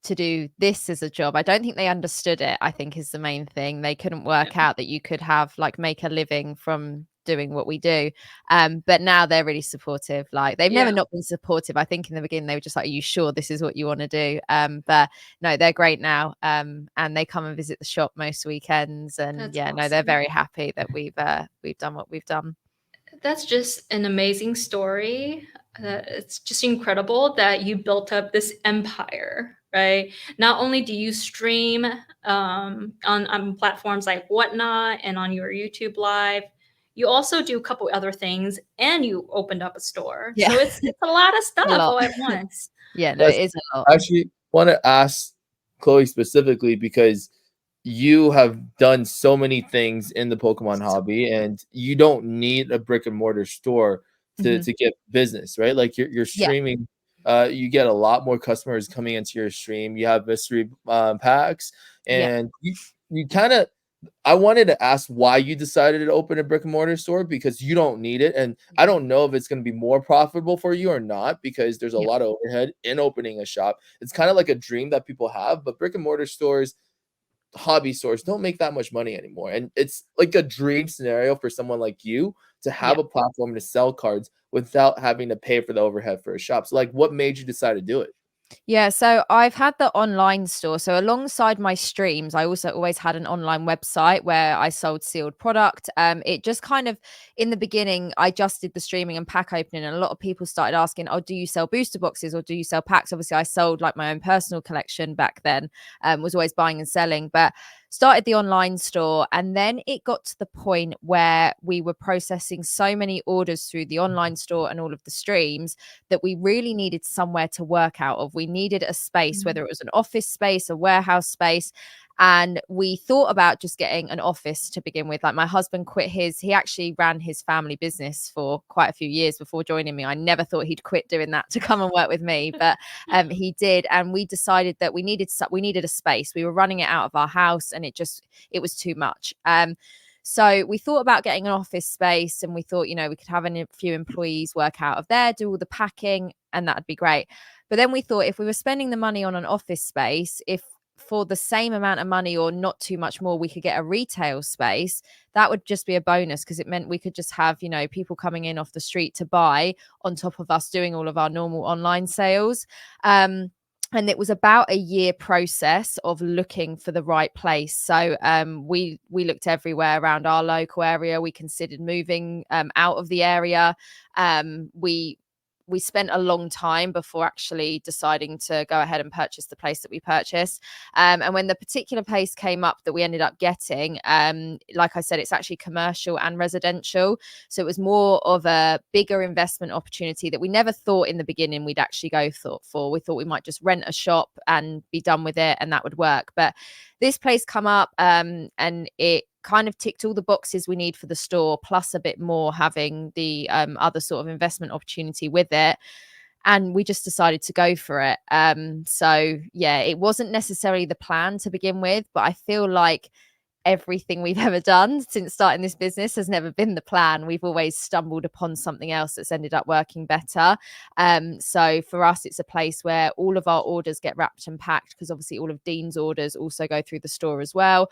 to do this as a job. I don't think they understood it, I think is the main thing. They couldn't work out that you could have like make a living from doing what we do. But now they're really supportive. Like they've never Yeah, not been supportive. I think in the beginning they were just like, are you sure this is what you want to do? But no, they're great now. And they come and visit the shop most weekends. And that's yeah, no, they're awesome. very happy that we've done what we've done. That's just an amazing story. It's just incredible that you built up this empire, right? Not only do you stream on platforms like Whatnot and on your YouTube Live, you also do a couple other things, and you opened up a store. Yeah. So it's a lot of A stuff lot. all at once. Yeah, no, Yes, it is a lot. I actually want to ask Chloe specifically because you have done so many things in the Pokemon hobby, and you don't need a brick and mortar store Mhm. to get business, right? Like you're Yeah. streaming, you get a lot more customers coming into your stream. You have mystery packs, Yeah. and you kind of. I wanted to ask why you decided to open a brick and mortar store because you don't need it. And I don't know if it's going to be more profitable for you or not because there's a Yeah. lot of overhead in opening a shop. It's kind of like a dream that people have, but brick and mortar stores, hobby stores don't make that much money anymore. And it's like a dream scenario for someone like you to Yeah. have a platform to sell cards without having to pay for the overhead for a shop. So, like, what made you decide to do it? Yeah, so I've had the online store. So alongside my streams, I also always had an online website where I sold sealed product. It just kind of in the beginning, I just did the streaming and pack opening, and a lot of people started asking, "Oh, do you sell booster boxes or do you sell packs?" Obviously, I sold like my own personal collection back then. Was always buying and selling, but started the online store, and then it got to the point where we were processing so many orders through the online store and all of the streams that we really needed somewhere to work out of. We needed a space, whether it was an office space, a warehouse space. And we thought about just getting an office to begin with. Like my husband he actually ran his family business for quite a few years before joining me. I never thought he'd quit doing that to come and work with me, but he did. And we decided that we needed a space. We were running it out of our house and it was too much. So we thought about getting an office space, and we thought, we could have a few employees work out of there, do all the packing, and that'd be great. But then we thought if we were spending the money on an office space, if for the same amount of money or not too much more, we could get a retail space, that would just be a bonus because it meant we could just have, people coming in off the street to buy on top of us doing all of our normal online sales. And it was about a year process of looking for the right place. So we looked everywhere around our local area. We considered moving out of the area. We spent a long time before actually deciding to go ahead and purchase the place that we purchased. And when the particular place came up that we ended up getting, like I said, it's actually commercial and residential. So it was more of a bigger investment opportunity that we never thought in the beginning we'd actually go for. We thought we might just rent a shop and be done with it, and that would work. But this place come up, and it kind of ticked all the boxes we need for the store, plus a bit more, having the other sort of investment opportunity with it. And we just decided to go for it. So yeah, it wasn't necessarily the plan to begin with, but I feel like everything we've ever done since starting this business has never been the plan. We've always stumbled upon something else that's ended up working better. So for us, it's a place where all of our orders get wrapped and packed, because obviously all of Dean's orders also go through the store as well.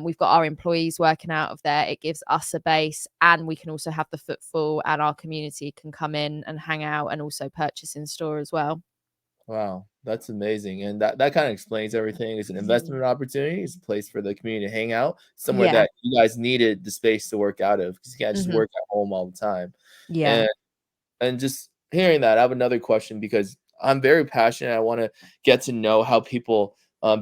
We've got our employees working out of there. It gives us a base, and we can also have the footfall, and our community can come in and hang out and also purchase in store as well. Wow, that's amazing. And that kind of explains everything. It's an investment opportunity. It's a place for the community to hang out, somewhere Yeah. that you guys needed the space to work out of because you can't just Mhm. work at home all the time. Yeah. And just hearing that, I have another question because I'm very passionate. I want to get to know how people,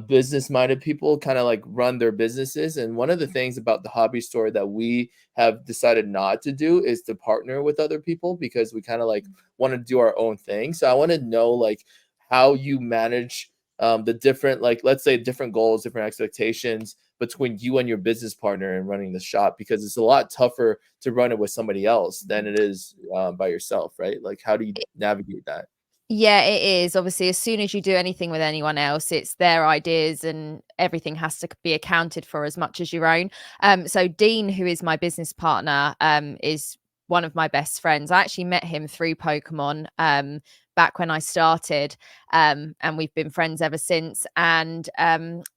business-minded people, kind of like run their businesses. And one of the things about the hobby store that we have decided not to do is to partner with other people because we kind of like want to do our own thing. So I want to know like how you manage the different, like let's say different goals, different expectations between you and your business partner and running the shop, because it's a lot tougher to run it with somebody else than it is by yourself, right? Like, how do you navigate that? Yeah, it is. Obviously, as soon as you do anything with anyone else, it's their ideas and everything has to be accounted for as much as your own. So Dean, who is my business partner, is one of my best friends. I actually met him through Pokemon back when I started, and we've been friends ever since. And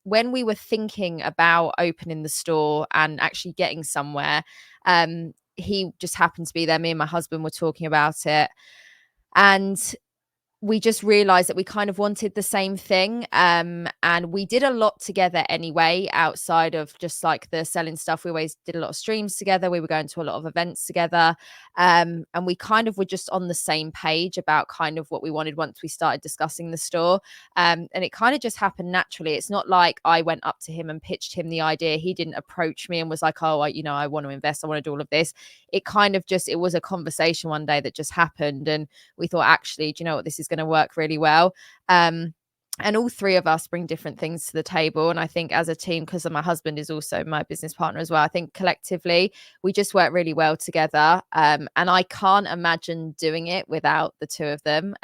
when we were thinking about opening the store and actually getting somewhere, he just happened to be there. Me and my husband were talking about it. And we just realized that we kind of wanted the same thing. And we did a lot together anyway, outside of just like the selling stuff. We always did a lot of streams together. We were going to a lot of events together. And we kind of were just on the same page about kind of what we wanted once we started discussing the store. And it kind of just happened naturally. It's not like I went up to him and pitched him the idea. He didn't approach me and was like, oh, I want to invest. I want to do all of this. It kind of just, it was a conversation one day that just happened. And we thought, actually, do you know what, this is going to work really well. And all three of us bring different things to the table. And I think as a team, because my husband is also my business partner as well, I think collectively we just work really well together. And I can't imagine doing it without the two of them.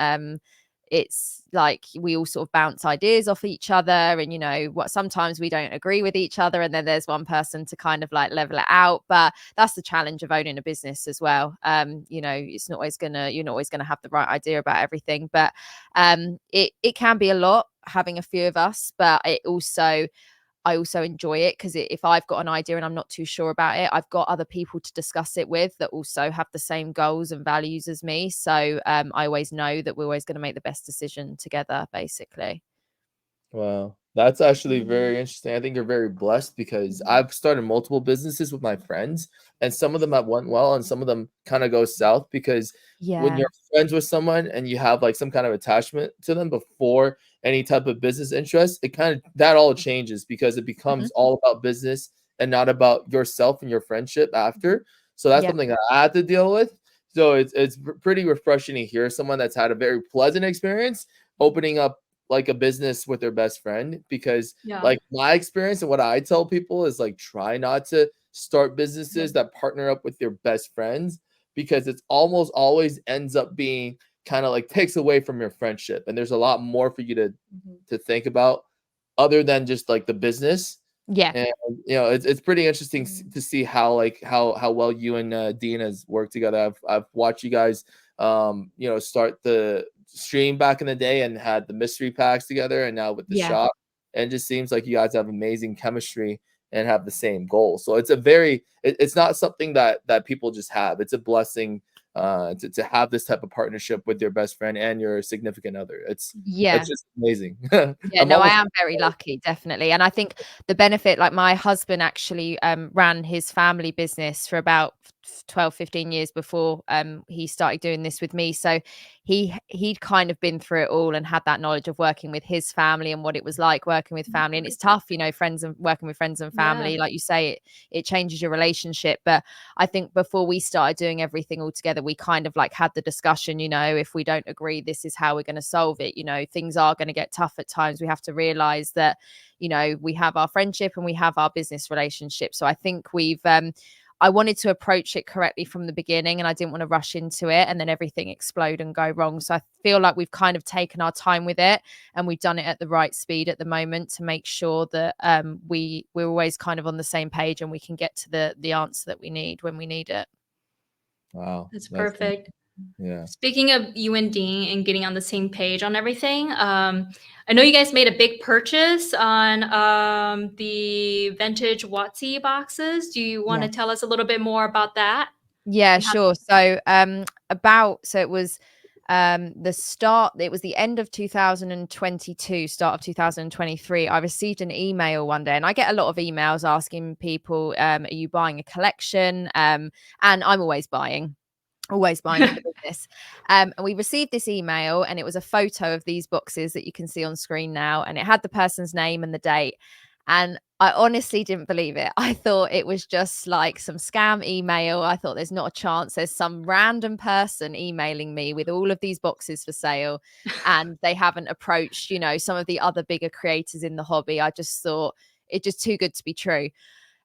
It's like we all sort of bounce ideas off each other, and what, sometimes we don't agree with each other, and then there's one person to kind of like level it out. But that's the challenge of owning a business as well. It's not always you're not always gonna have the right idea about everything, but it can be a lot having a few of us. But I also enjoy it because if I've got an idea and I'm not too sure about it, I've got other people to discuss it with that also have the same goals and values as me. So I always know that we're always going to make the best decision together, basically. Wow. That's actually very interesting. I think you're very blessed because I've started multiple businesses with my friends, and some of them have went well and some of them kind of go south because when Yeah. you're friends with someone and you have like some kind of attachment to them before any type of business interest, it kind of that all changes because it becomes all about business and not about yourself and your friendship after. So that's Yeah. something that I had to deal with. So it's pretty refreshing to hear someone that's had a very pleasant experience opening up like a business with their best friend, because like my experience and what I tell people is like try not to start businesses that partner up with your best friends, because it's almost always ends up being kind of like takes away from your friendship, and there's a lot more for you to think about other than just like the business. Yeah. And it's pretty interesting to see how like how well you and Dean has worked together. I've watched you guys start the stream back in the day and had the mystery packs together, and now with the Yeah. shop, and it just seems like you guys have amazing chemistry and have the same goal. So it's not something that people just have. It's a blessing to have this type of partnership with your best friend and your significant other. It's just amazing. Yeah, no, I am very lucky, definitely. And I think the benefit, like my husband actually ran his family business for about 12, 15 years before he started doing this with me. So he'd kind of been through it all and had that knowledge of working with his family and what it was like working with family. And it's tough, friends and working with friends and family. Like you say, it changes your relationship. But I think before we started doing everything all together, we kind of like had the discussion, if we don't agree, this is how we're going to solve it. Things are going to get tough at times. We have to realize that, we have our friendship and we have our business relationship. So I think I wanted to approach it correctly from the beginning, and I didn't want to rush into it and then everything explode and go wrong. So I feel like we've kind of taken our time with it, and we've done it at the right speed at the moment to make sure that we're always kind of on the same page and we can get to the answer that we need when we need it. Wow. That's perfect. Yeah. Speaking of you and Dean and getting on the same page on everything, I know you guys made a big purchase on the vintage Watsy boxes. Do you want to tell us a little bit more about that? Yeah, sure. So it was it was the end of 2022, start of 2023. I received an email one day, and I get a lot of emails asking people, are you buying a collection? And I'm always buying for the business. And we received this email, and it was a photo of these boxes that you can see on screen now, and it had the person's name and the date. And I honestly didn't believe it. I thought it was just like some scam email. I thought there's not a chance there's some random person emailing me with all of these boxes for sale, and they haven't approached, some of the other bigger creators in the hobby. I just thought it's just too good to be true.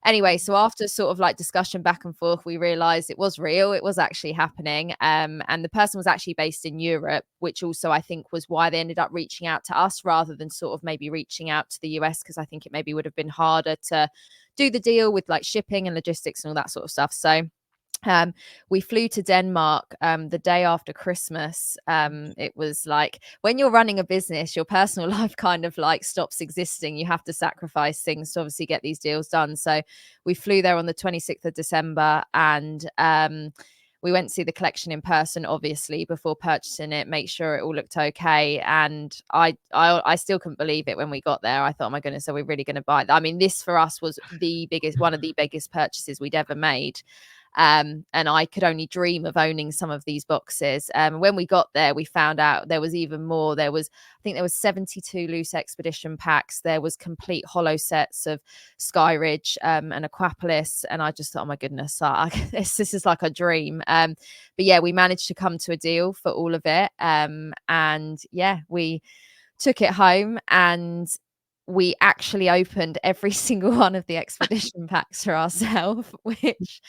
anyway, so after sort of like discussion back and forth, we realized it was real, it was actually happening. And the person was actually based in Europe, which also I think was why they ended up reaching out to us rather than sort of maybe reaching out to the US, because I think it maybe would have been harder to do the deal with like shipping and logistics and all that sort of stuff. So we flew to Denmark the day after Christmas. It was like when you're running a business, your personal life kind of like stops existing. You have to sacrifice things to obviously get these deals done. So we flew there on the 26th of December, and we went to see the collection in person, obviously, before purchasing it, make sure it all looked okay. And I still couldn't believe it when we got there. I thought, oh my goodness, are we really going to buy it? I mean, this for us was one of the biggest purchases we'd ever made. And I could only dream of owning some of these boxes. When we got there, we found out there was even more. I think there was 72 loose expedition packs. There was complete hollow sets of Skyridge and Aquapolis. And I just thought, oh my goodness, this is like a dream. But yeah, we managed to come to a deal for all of it. And yeah, we took it home, and we actually opened every single one of the expedition packs for ourselves, which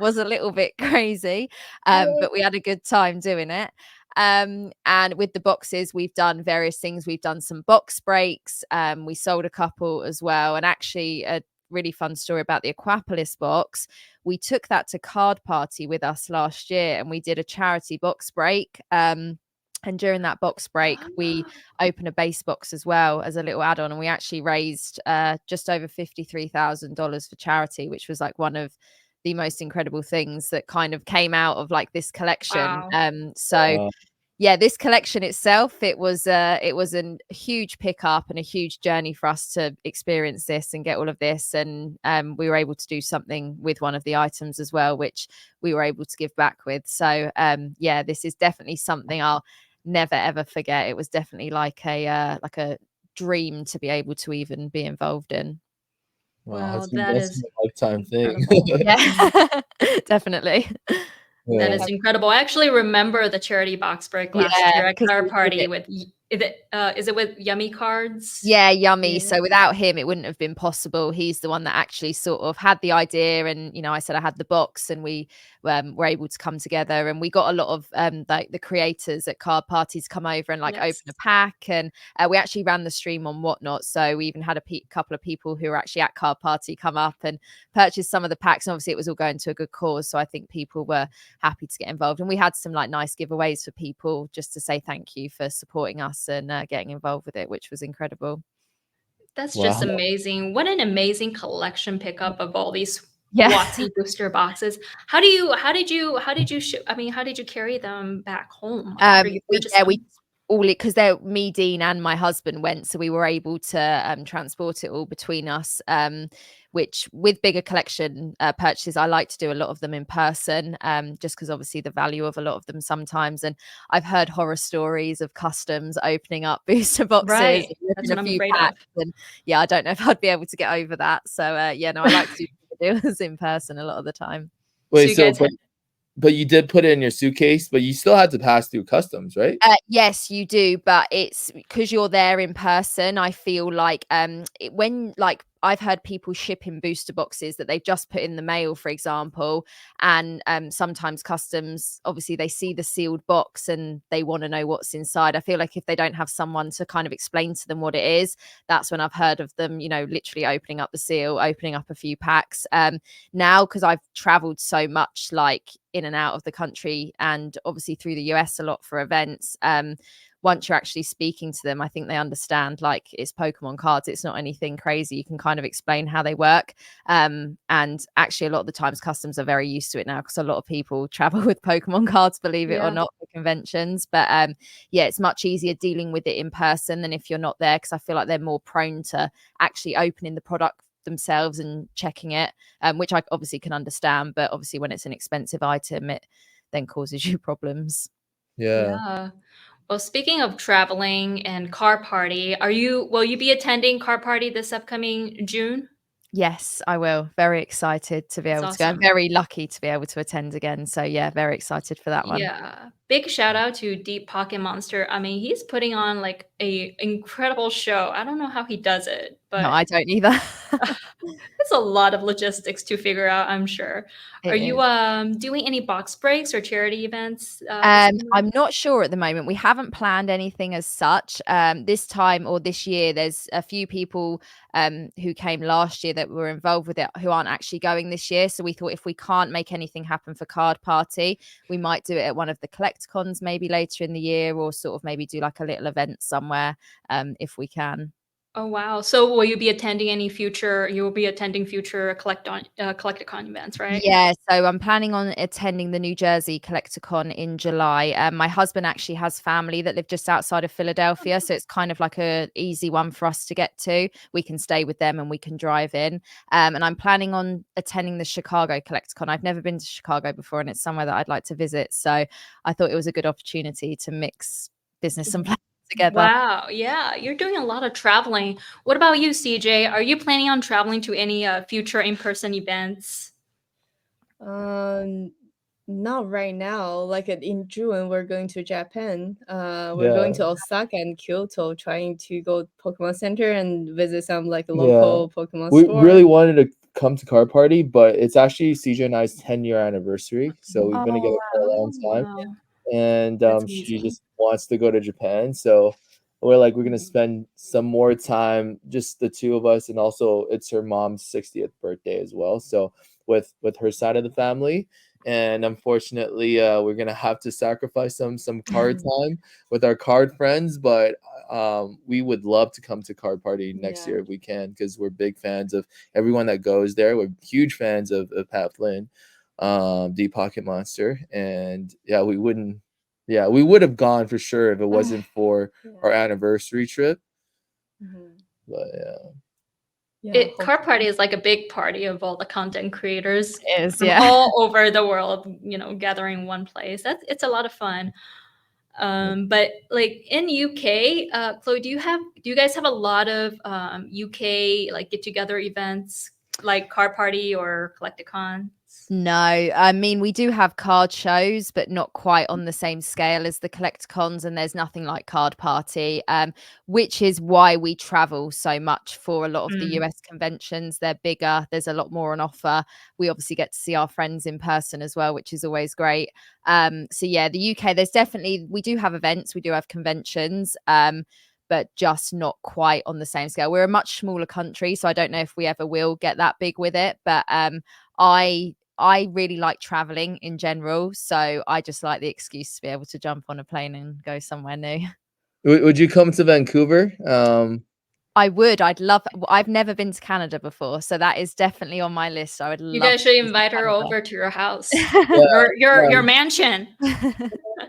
was a little bit crazy, but we had a good time doing it. And with the boxes, we've done various things. We've done some box breaks. We sold a couple as well. And actually, a really fun story about the Aquapolis box. We took that to Card Party with us last year, and we did a charity box break. And during that box break, we opened a base box as well as a little add-on, and we actually raised just over $53,000 for charity, which was like one of the most incredible things that kind of came out of like this collection. Wow. Yeah, this collection itself, it was a huge pickup and a huge journey for us to experience this and get all of this. And we were able to do something with one of the items as well, which we were able to give back with. So yeah, this is definitely something I'll never ever forget. It was definitely like a dream to be able to even be involved in. Wow, that that's is a lifetime thing. Yeah, definitely. That Yeah. is incredible. I actually remember the charity box break last year at 'cause our we did party it. with is it with Yummy Cards? Yeah, Yummy. Yeah. So without him, it wouldn't have been possible. He's the one that actually sort of had the idea, and I said I had the box, and we were able to come together, and we got a lot of like the creators at Card Parties come over and like Yes. open a pack, and we actually ran the stream on Whatnot. So we even had a couple of people who were actually at Card Party come up and purchase some of the packs. And obviously, it was all going to a good cause, so I think people were happy to get involved, and we had some like nice giveaways for people just to say thank you for supporting us and getting involved with it, which was incredible. That's Wow. just amazing. What an amazing collection pickup of all these Yeah. WotC booster boxes. How did you carry them back home after you purchased them? We all it because they're me, Dean, and my husband went, so we were able to transport it all between us. Which with bigger collection purchases, I like to do a lot of them in person, just because obviously the value of a lot of them sometimes. And I've heard horror stories of customs opening up booster boxes, Right. and That's ripping what a I'm few afraid of. packs. And yeah, I don't know if I'd be able to get over that. So yeah, no, I like to do bigger deals in person a lot of the time. Wait, you so guys had but you did put it in your suitcase, but you still had to pass through customs, right? Yes, you do, but it's because you're there in person. I feel like when like I've heard people shipping booster boxes that they've just put in the mail, for example, and sometimes customs obviously they see the sealed box and they want to know what's inside. I feel like if they don't have someone to kind of explain to them what it is, that's when I've heard of them, literally opening up the seal, opening up a few packs. Now, because I've traveled so much, like in and out of the country, and obviously through the US a lot for events, once you're actually speaking to them, I think they understand like it's Pokemon cards, it's not anything crazy. You can kind of explain how they work, and actually a lot of the times customs are very used to it now, because a lot of people travel with Pokemon cards, believe it or not, for conventions. But yeah, it's much easier dealing with it in person than if you're not there, because I feel like they're more prone to actually opening the product themselves and checking it, which I obviously can understand, but obviously when it's an expensive item, it then causes you problems. Yeah. Yeah. Well, speaking of traveling and Car Party, will you be attending Car Party this upcoming June? Yes, I will. Very excited to be That's able to go. I'm awesome. very lucky to be able to attend again. So yeah, very excited for that one. Yeah. Big shout out to Deep Pocket Monster. I mean, he's putting on like a incredible show. I don't know how he does it, No, but I don't either. It's a lot of logistics to figure out, I'm sure. Are It you is. doing any box breaks or charity events this summer? I'm not sure at the moment. We haven't planned anything as such. This time or this year, there's a few people who came last year that were involved with it who aren't actually going this year. So we thought if we can't make anything happen for Card Party, we might do it at one of the Collecticons maybe later in the year, or sort of maybe do like a little event somewhere if we can. Oh wow! So will you be attending any future? You will be attending future Collecticon events, right? Yeah, so I'm planning on attending the New Jersey Collecticon in July. My husband actually has family that live just outside of Philadelphia, so it's kind of like a easy one for us to get to. We can stay with them and we can drive in. And I'm planning on attending the Chicago Collecticon. I've never been to Chicago before, and it's somewhere that I'd like to visit. So I thought it was a good opportunity to mix business and pleasure together. Wow, yeah, you're doing a lot of traveling. What about you, CJ? Are you planning on traveling to any future in-person events? Um, Not right now. Like in June, we're going to Japan. We're going Yeah. to Osaka and Kyoto, trying to go Pokemon Center and visit some like Yeah. local Pokemon We store. really wanted to come to Card Party, but it's actually CJ and I's 10-year anniversary. So we've been together Oh, for a wow. long time. Wow, And that's she amazing. just wants to go to Japan. So we're gonna spend some more time, just the two of us, and also it's her mom's 60th birthday as well. So with her side of the family, and unfortunately, we're gonna have to sacrifice some card time with our card friends, but we would love to come to Card Party next Yeah. year if we can, because we're big fans of everyone that goes there. We're huge fans of Pat Flynn, the Pocket Monster, and we would have gone for sure if it wasn't for our Yeah. anniversary trip. Mhm. But yeah, Yeah. Car Party Hopefully. is like a big party of all the content creators It is, from yeah. all over the world, gathering in one place. It's a lot of fun. But like in UK, Chloe, do you guys have a lot of UK like get together events like Car Party or Collecticons? No, I mean, we do have card shows, but not quite on the same scale as the Collecticons, and there's nothing like Card Party, which is why we travel so much for a lot of the Mm. US conventions. They're bigger, there's a lot more on offer. We obviously get to see our friends in person as well, which is always great. So yeah, the UK, we do have events, we do have conventions, but just not quite on the same scale. We're a much smaller country, so I don't know if we ever will get that big with it, but I really like traveling in general, so I just like the excuse to be able to jump on a plane and go somewhere new. would you come to Vancouver? I would. I've never been to Canada before, so that is definitely on my list. I would You love guys should to visit invite her over to your house, Yeah, your yeah. mansion.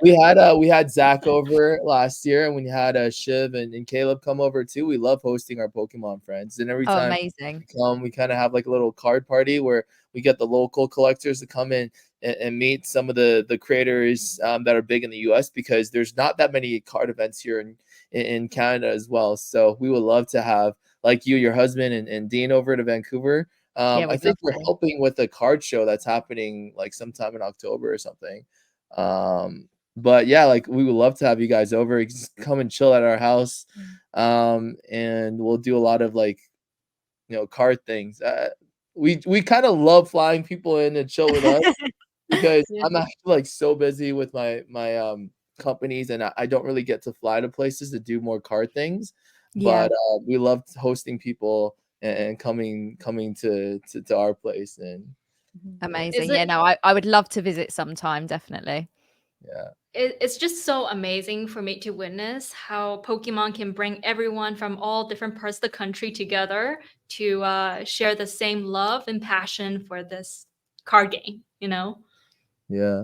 We had Zach over last year, and we had Shiv and Caleb come over too. We love hosting our Pokemon friends, and every Oh, time amazing. we come, we kind of have like a little card party where we get the local collectors to come in and meet some of the creators that are big in the US, because there's not that many card events here in Canada as well. So we would love to have like you, your husband, and Dean over to Vancouver. Yeah, I we'd love think we're to. helping with a card show that's happening like sometime in October or something. But yeah, like we would love to have you guys over. You can just come and chill at our house. And we'll do a lot of like, card things. We kind of love flying people in and chill with us, because Yeah. I'm actually like so busy with my companies, and I don't really get to fly to places to do more card things. Yeah, But we love hosting people and coming to our place, and yeah, Is amazing. Yeah, it no, I would love to visit sometime, definitely. yeah. it's just so amazing for me to witness how Pokemon can bring everyone from all different parts of the country together to share the same love and passion for this card game. Yeah.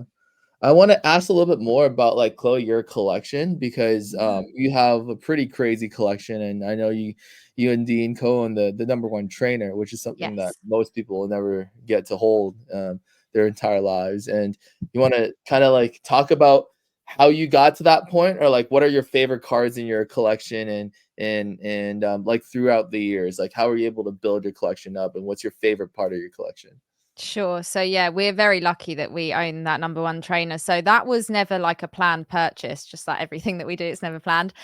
I want to ask a little bit more about like Chloe, your collection, because you have a pretty crazy collection, and I know you and Dean co-own the number one trainer, which is something that Yes. most people will never get to hold their entire lives. And you want to kind of like talk about how you got to that point, or like what are your favorite cards in your collection, and like throughout the years, like how are you able to build your collection up, and what's your favorite part of your collection? Sure. So yeah, we're very lucky that we own that number one trainer. So that was never like a planned purchase, just like everything that we do, it's never planned.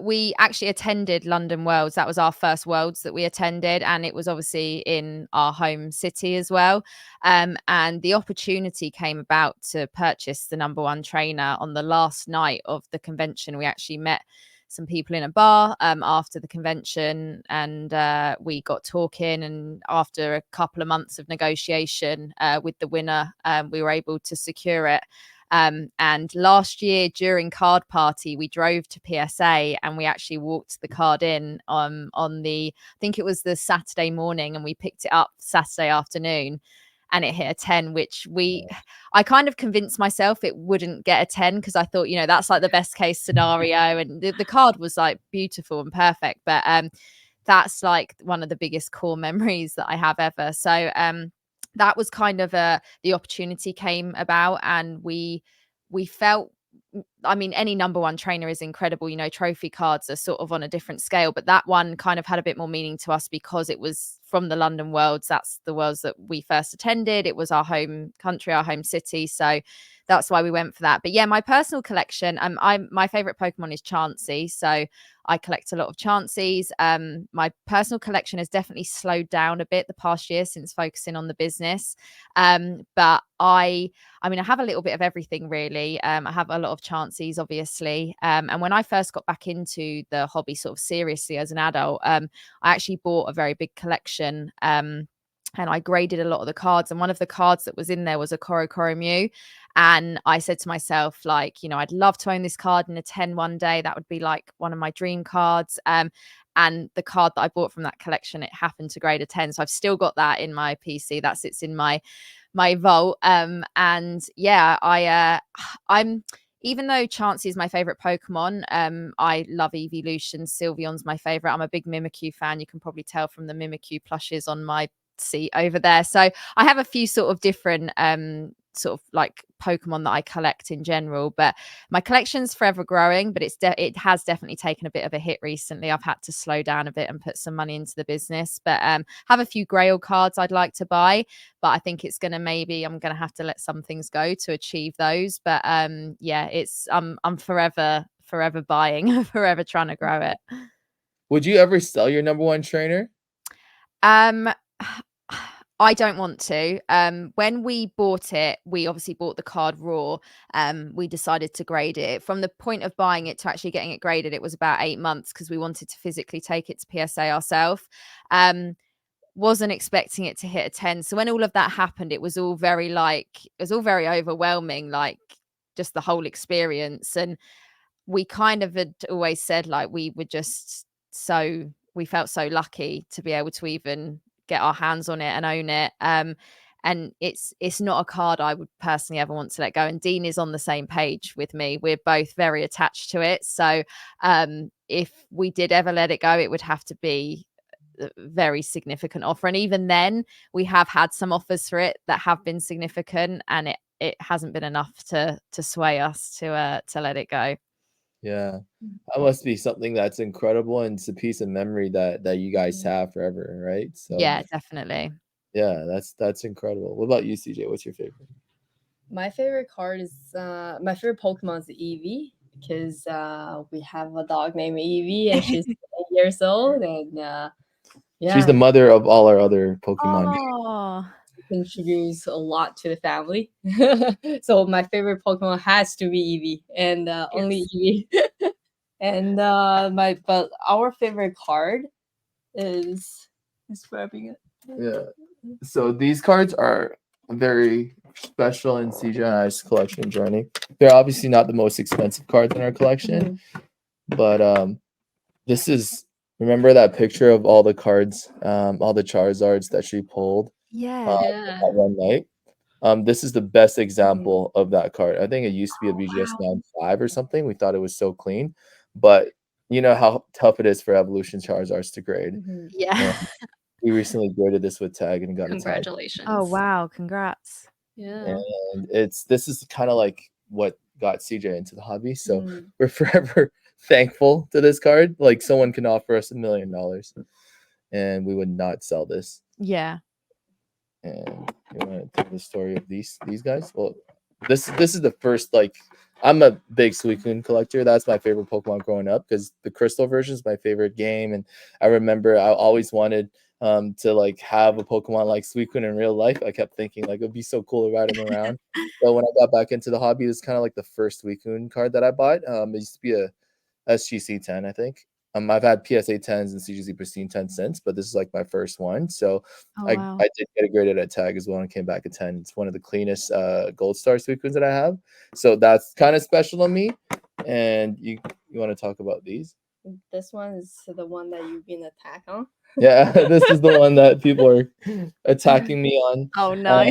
We actually attended London Worlds. That was our first Worlds that we attended, and it was obviously in our home city as well. And the opportunity came about to purchase the number one trainer on the last night of the convention. We actually met some people in a bar after the convention, and we got talking, and after a couple of months of negotiation with the winner, we were able to secure it. And last year during card party, we drove to PSA and we actually walked the card in on the, I think it was the Saturday morning, and we picked it up Saturday afternoon, and it hit a 10, which I kind of convinced myself it wouldn't get a 10 because I thought, that's like the best case scenario, and the card was like beautiful and perfect. But that's like one of the biggest core memories that I have ever. So that was kind of the opportunity came about, and we felt, I mean, any number one trainer is incredible. Trophy cards are sort of on a different scale, but that one kind of had a bit more meaning to us because it was from the London Worlds. That's the Worlds that we first attended. It was our home country, our home city. So that's why we went for that. But yeah, my personal collection, my favorite Pokemon is Chansey. So I collect a lot of Chanseys. My personal collection has definitely slowed down a bit the past year since focusing on the business. But I mean, I have a little bit of everything really. I have a lot of Chanseys, obviously. And when I first got back into the hobby sort of seriously as an adult, I actually bought a very big collection. And I graded a lot of the cards. And one of the cards that was in there was a Koro Mew. And I said to myself, like, I'd love to own this card in a 10 one day. That would be like one of my dream cards. And the card that I bought from that collection, it happened to grade a 10. So I've still got that in my PC. That sits in my vault. And yeah, I'm, even though Chansey is my favorite Pokemon, I love Evolution. Sylveon's my favorite. I'm a big Mimikyu fan. You can probably tell from the Mimikyu plushes on my seat over there. So I have a few sort of different sort of like Pokemon that I collect in general, but my collection's forever growing. But it has definitely taken a bit of a hit recently. I've had to slow down a bit and put some money into the business, but have a few Grail cards I'd like to buy, but I think I'm gonna have to let some things go to achieve those. But yeah, it's I'm forever buying, forever trying to grow it. Would you ever sell your number one trainer? Um, I don't want to. When we bought it, we obviously bought the card raw. We decided to grade it. From the point of buying it to actually getting it graded, it was about 8 months because we wanted to physically take it to PSA ourselves. Wasn't expecting it to hit a 10. So when all of that happened, it was all very overwhelming, like just the whole experience. And we kind of had always said like we felt so lucky to be able to even get our hands on it and own it. And it's not a card I would personally ever want to let go. And Dean is on the same page with me. We're both very attached to it. So if we did ever let it go, it would have to be a very significant offer. And even then, we have had some offers for it that have been significant, and it hasn't been enough to sway us to let it go. Yeah, that must be something that's incredible, and it's a piece of memory that you guys have forever, right? So Yeah, definitely. yeah, that's incredible. What about you, CJ? What's your favorite? My favorite card is my favorite Pokemon is Eevee because we have a dog named Eevee and she's 8 years old, and She's the yeah, mother of all our other Pokemon. Oh, contributes a lot to the family. So my favorite Pokemon has to be Eevee, and only Eevee. And but our favorite card is grabbing it. Yeah. So these cards are very special in CJ and I's collection journey. They're obviously not the most expensive cards in our collection, but this is, remember that picture of all the cards, all the Charizards that she pulled yeah. Yeah. that one night? This is the best example of that card. I think it used to be a BGS Wow. 9.5 or something. We thought it was so clean, but you know how tough it is for Evolution Charizards to grade. Yeah. We recently graded this with tag and got a tag. Congratulations. Oh, wow. Congrats. Yeah. And this is kind of like what got CJ into the hobby. So we're forever thankful to this card. Like someone can offer us $1 million and we would not sell this. Yeah. And you want to tell the story of these guys? Well, this is the first, like, I'm a big Suicune collector. That's my favorite Pokemon growing up because the Crystal version is my favorite game, and I remember I always wanted to like have a Pokemon like Suicune in real life. I kept thinking like it would be so cool to ride him around. So when I got back into the hobby, it was kind of like the first Suicune card that I bought. It used to be a SGC 10, I think. I've had PSA 10s and CGC Pristine 10 since, but this is like my first one. So Oh, I, wow. I did get it graded at tag as well and came back a 10. It's one of the cleanest gold star Suicunes that I have. So that's kind of special on me. And you want to talk about these? This one is the one that you've been attacked on. Yeah, this is the one that people are attacking me on. Oh, no.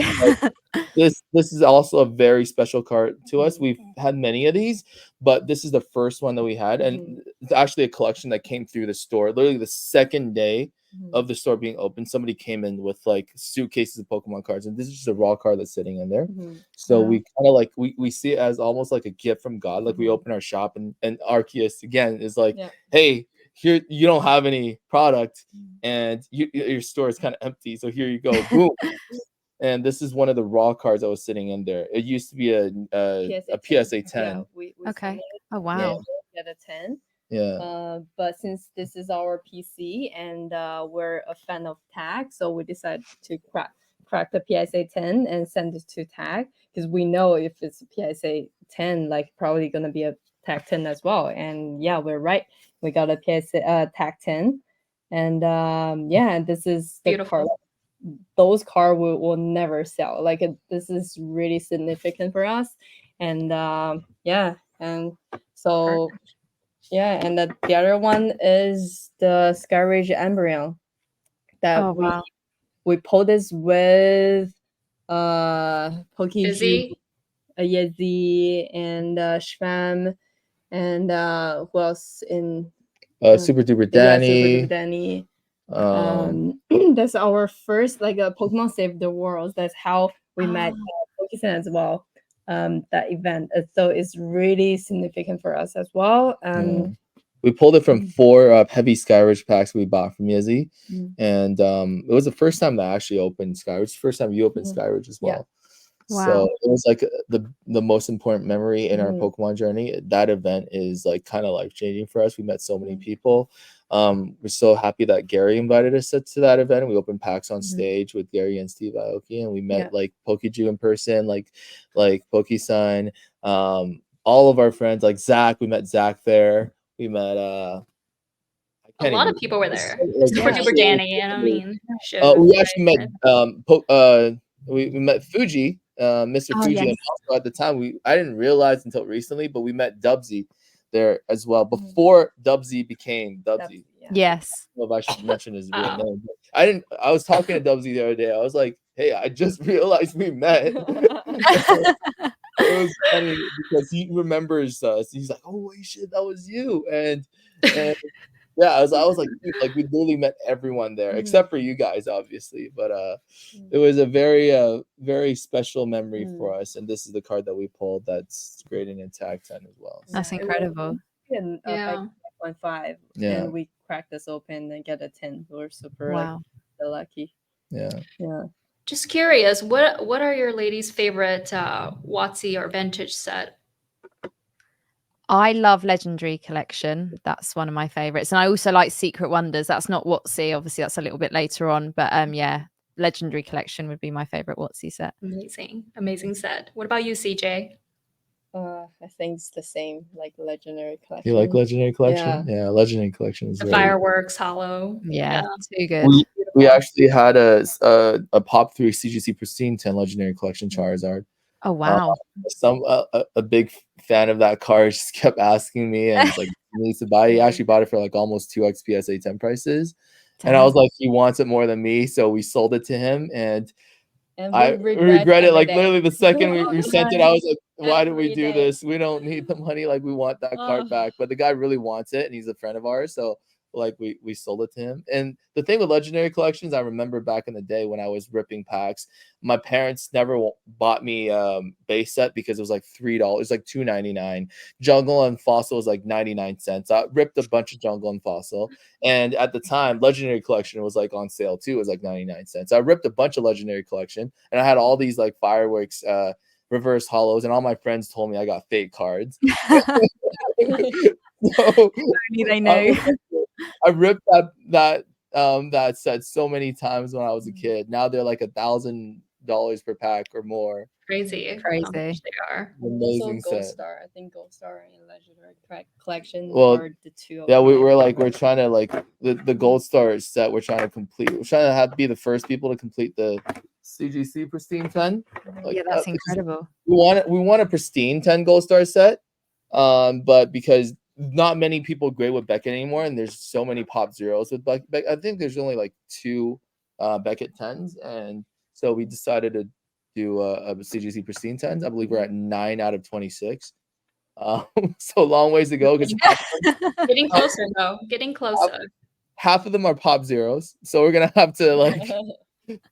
This is also a very special card to us. We've had many of these, but this is the first one that we had, and it's actually a collection that came through the store. Literally the second day of the store being open, somebody came in with like suitcases of Pokemon cards, and this is just a raw card that's sitting in there. So Wow. we kind of like we see it as almost like a gift from God. Like we open our shop, and Arceus again is like, hey, here you don't have any product, and your store is kind of empty, so here you go, boom. And this is one of the raw cards that was sitting in there. It used to be a PSA 10. Yeah, we Okay. Oh, wow. get a 10. Yeah. But since this is our PC and we're a fan of tag, so we decided to crack the PSA 10 and send it to tag because we know if it's a PSA 10, like probably gonna be a tag 10 as well. And yeah, we're right. We got a PSA tag 10, and yeah, this is the Beautiful. card. Those cards will never sell. Like this is really significant for us, and yeah, and so yeah, and the other one is the Skyridge Embryo that Oh, wow. we pulled this with Pokichloe, Izzy? Yezi, and Schwam, and who else in Super Duper yeah, Danny. Super Duper Danny. That's our first like a Pokemon Save the World. That's how we met Pokemon as well. That event. So it's really significant for us as well. We pulled it from 4 heavy Skyridge packs we bought from Yezi, and it was the first time that I actually opened Skyridge. The first time you opened Skyridge as well. So Wow. it was like the most important memory in our Pokemon journey. That event is like kind of life changing for us. We met so many people. We're so happy that Gary invited us to that event. We opened packs on stage with Gary and Steve Aoki, and we met like Pokeju in person, like Poke-san. All of our friends, like Zach, we met Zach there. We met a lot of people were there. Super Duper actually, Danny, and I mean, we actually met we met Fuji, Mr. Oh, Fuji, yes. and also at the time I didn't realize until recently, but we met Dubsy there as well before Dubsy became Dubsy. Yes. I don't know if I should mention his real name. But I was talking to Dubsy the other day. I was like, "Hey, I just realized we met." It was funny because he remembers us. He's like, "Oh wait, shit, that was you!" And yeah, I was like, dude, like we literally met everyone there except for you guys, obviously. But it was a very special memory for us. And this is the card that we pulled that's graded in tag 10 as well. So. That's incredible. And 5.5, and we cracked this open and get a 10. We're super like lucky. Yeah. Just curious, what are your ladies' favorite WotC or vintage set? I love Legendary Collection. That's one of my favorites. And I also like Secret Wonders. That's not WotC. Obviously, that's a little bit later on. But yeah, Legendary Collection would be my favorite WotC set. Amazing set. What about you, CJ? I think it's the same, like Legendary Collection. You like Legendary Collection? Yeah, Legendary Collection is the fireworks hollow. Yeah, too good. We actually had a Pop 3 CGC Pristine 10 Legendary Collection Charizard. Oh wow! A big fan of that card just kept asking me, and he's like, he needs to buy. He actually bought it for like almost 2x PSA 10 prices, and I was like, he wants it more than me, so we sold it to him, and I regret it. Like literally the second we sent it, I was like, why did we do this? We don't need the money. Like we want that card back. But the guy really wants it, and he's a friend of ours, so like we sold it to him. And the thing with legendary collections, I remember back in the day when I was ripping packs, my parents never bought me base set because it was like $3, it's like $2.99. Jungle and Fossil was like 99 cents. I ripped a bunch of Jungle and Fossil, and at the time legendary collection was like on sale too. It was like 99 cents. I ripped a bunch of legendary collection, and I had all these like fireworks reverse hollows, and all my friends told me I got fake cards. So, Only they know. I ripped that set so many times when I was a kid. Now they're like $1,000 per pack or more. Crazy. Crazy. How much they are. Amazing Also, Gold set. Star. I think Gold Star and Legendary Collection Well, are the two. Of Yeah, my we're trying to like the Gold Star set. We're trying to complete. We're trying to be the first people to complete the CGC Pristine 10. Like, Yeah, that's incredible. we want a Pristine 10 Gold Star set, but because not many people grade with Beckett anymore, and there's so many pop zeros with Beckett. I think there's only like 2 Beckett 10s, and so we decided to do a CGC Pristine 10s. I believe we're at 9 out of 26. So long ways to go because Getting closer though. Getting closer. half of them are pop zeros. So we're gonna have to like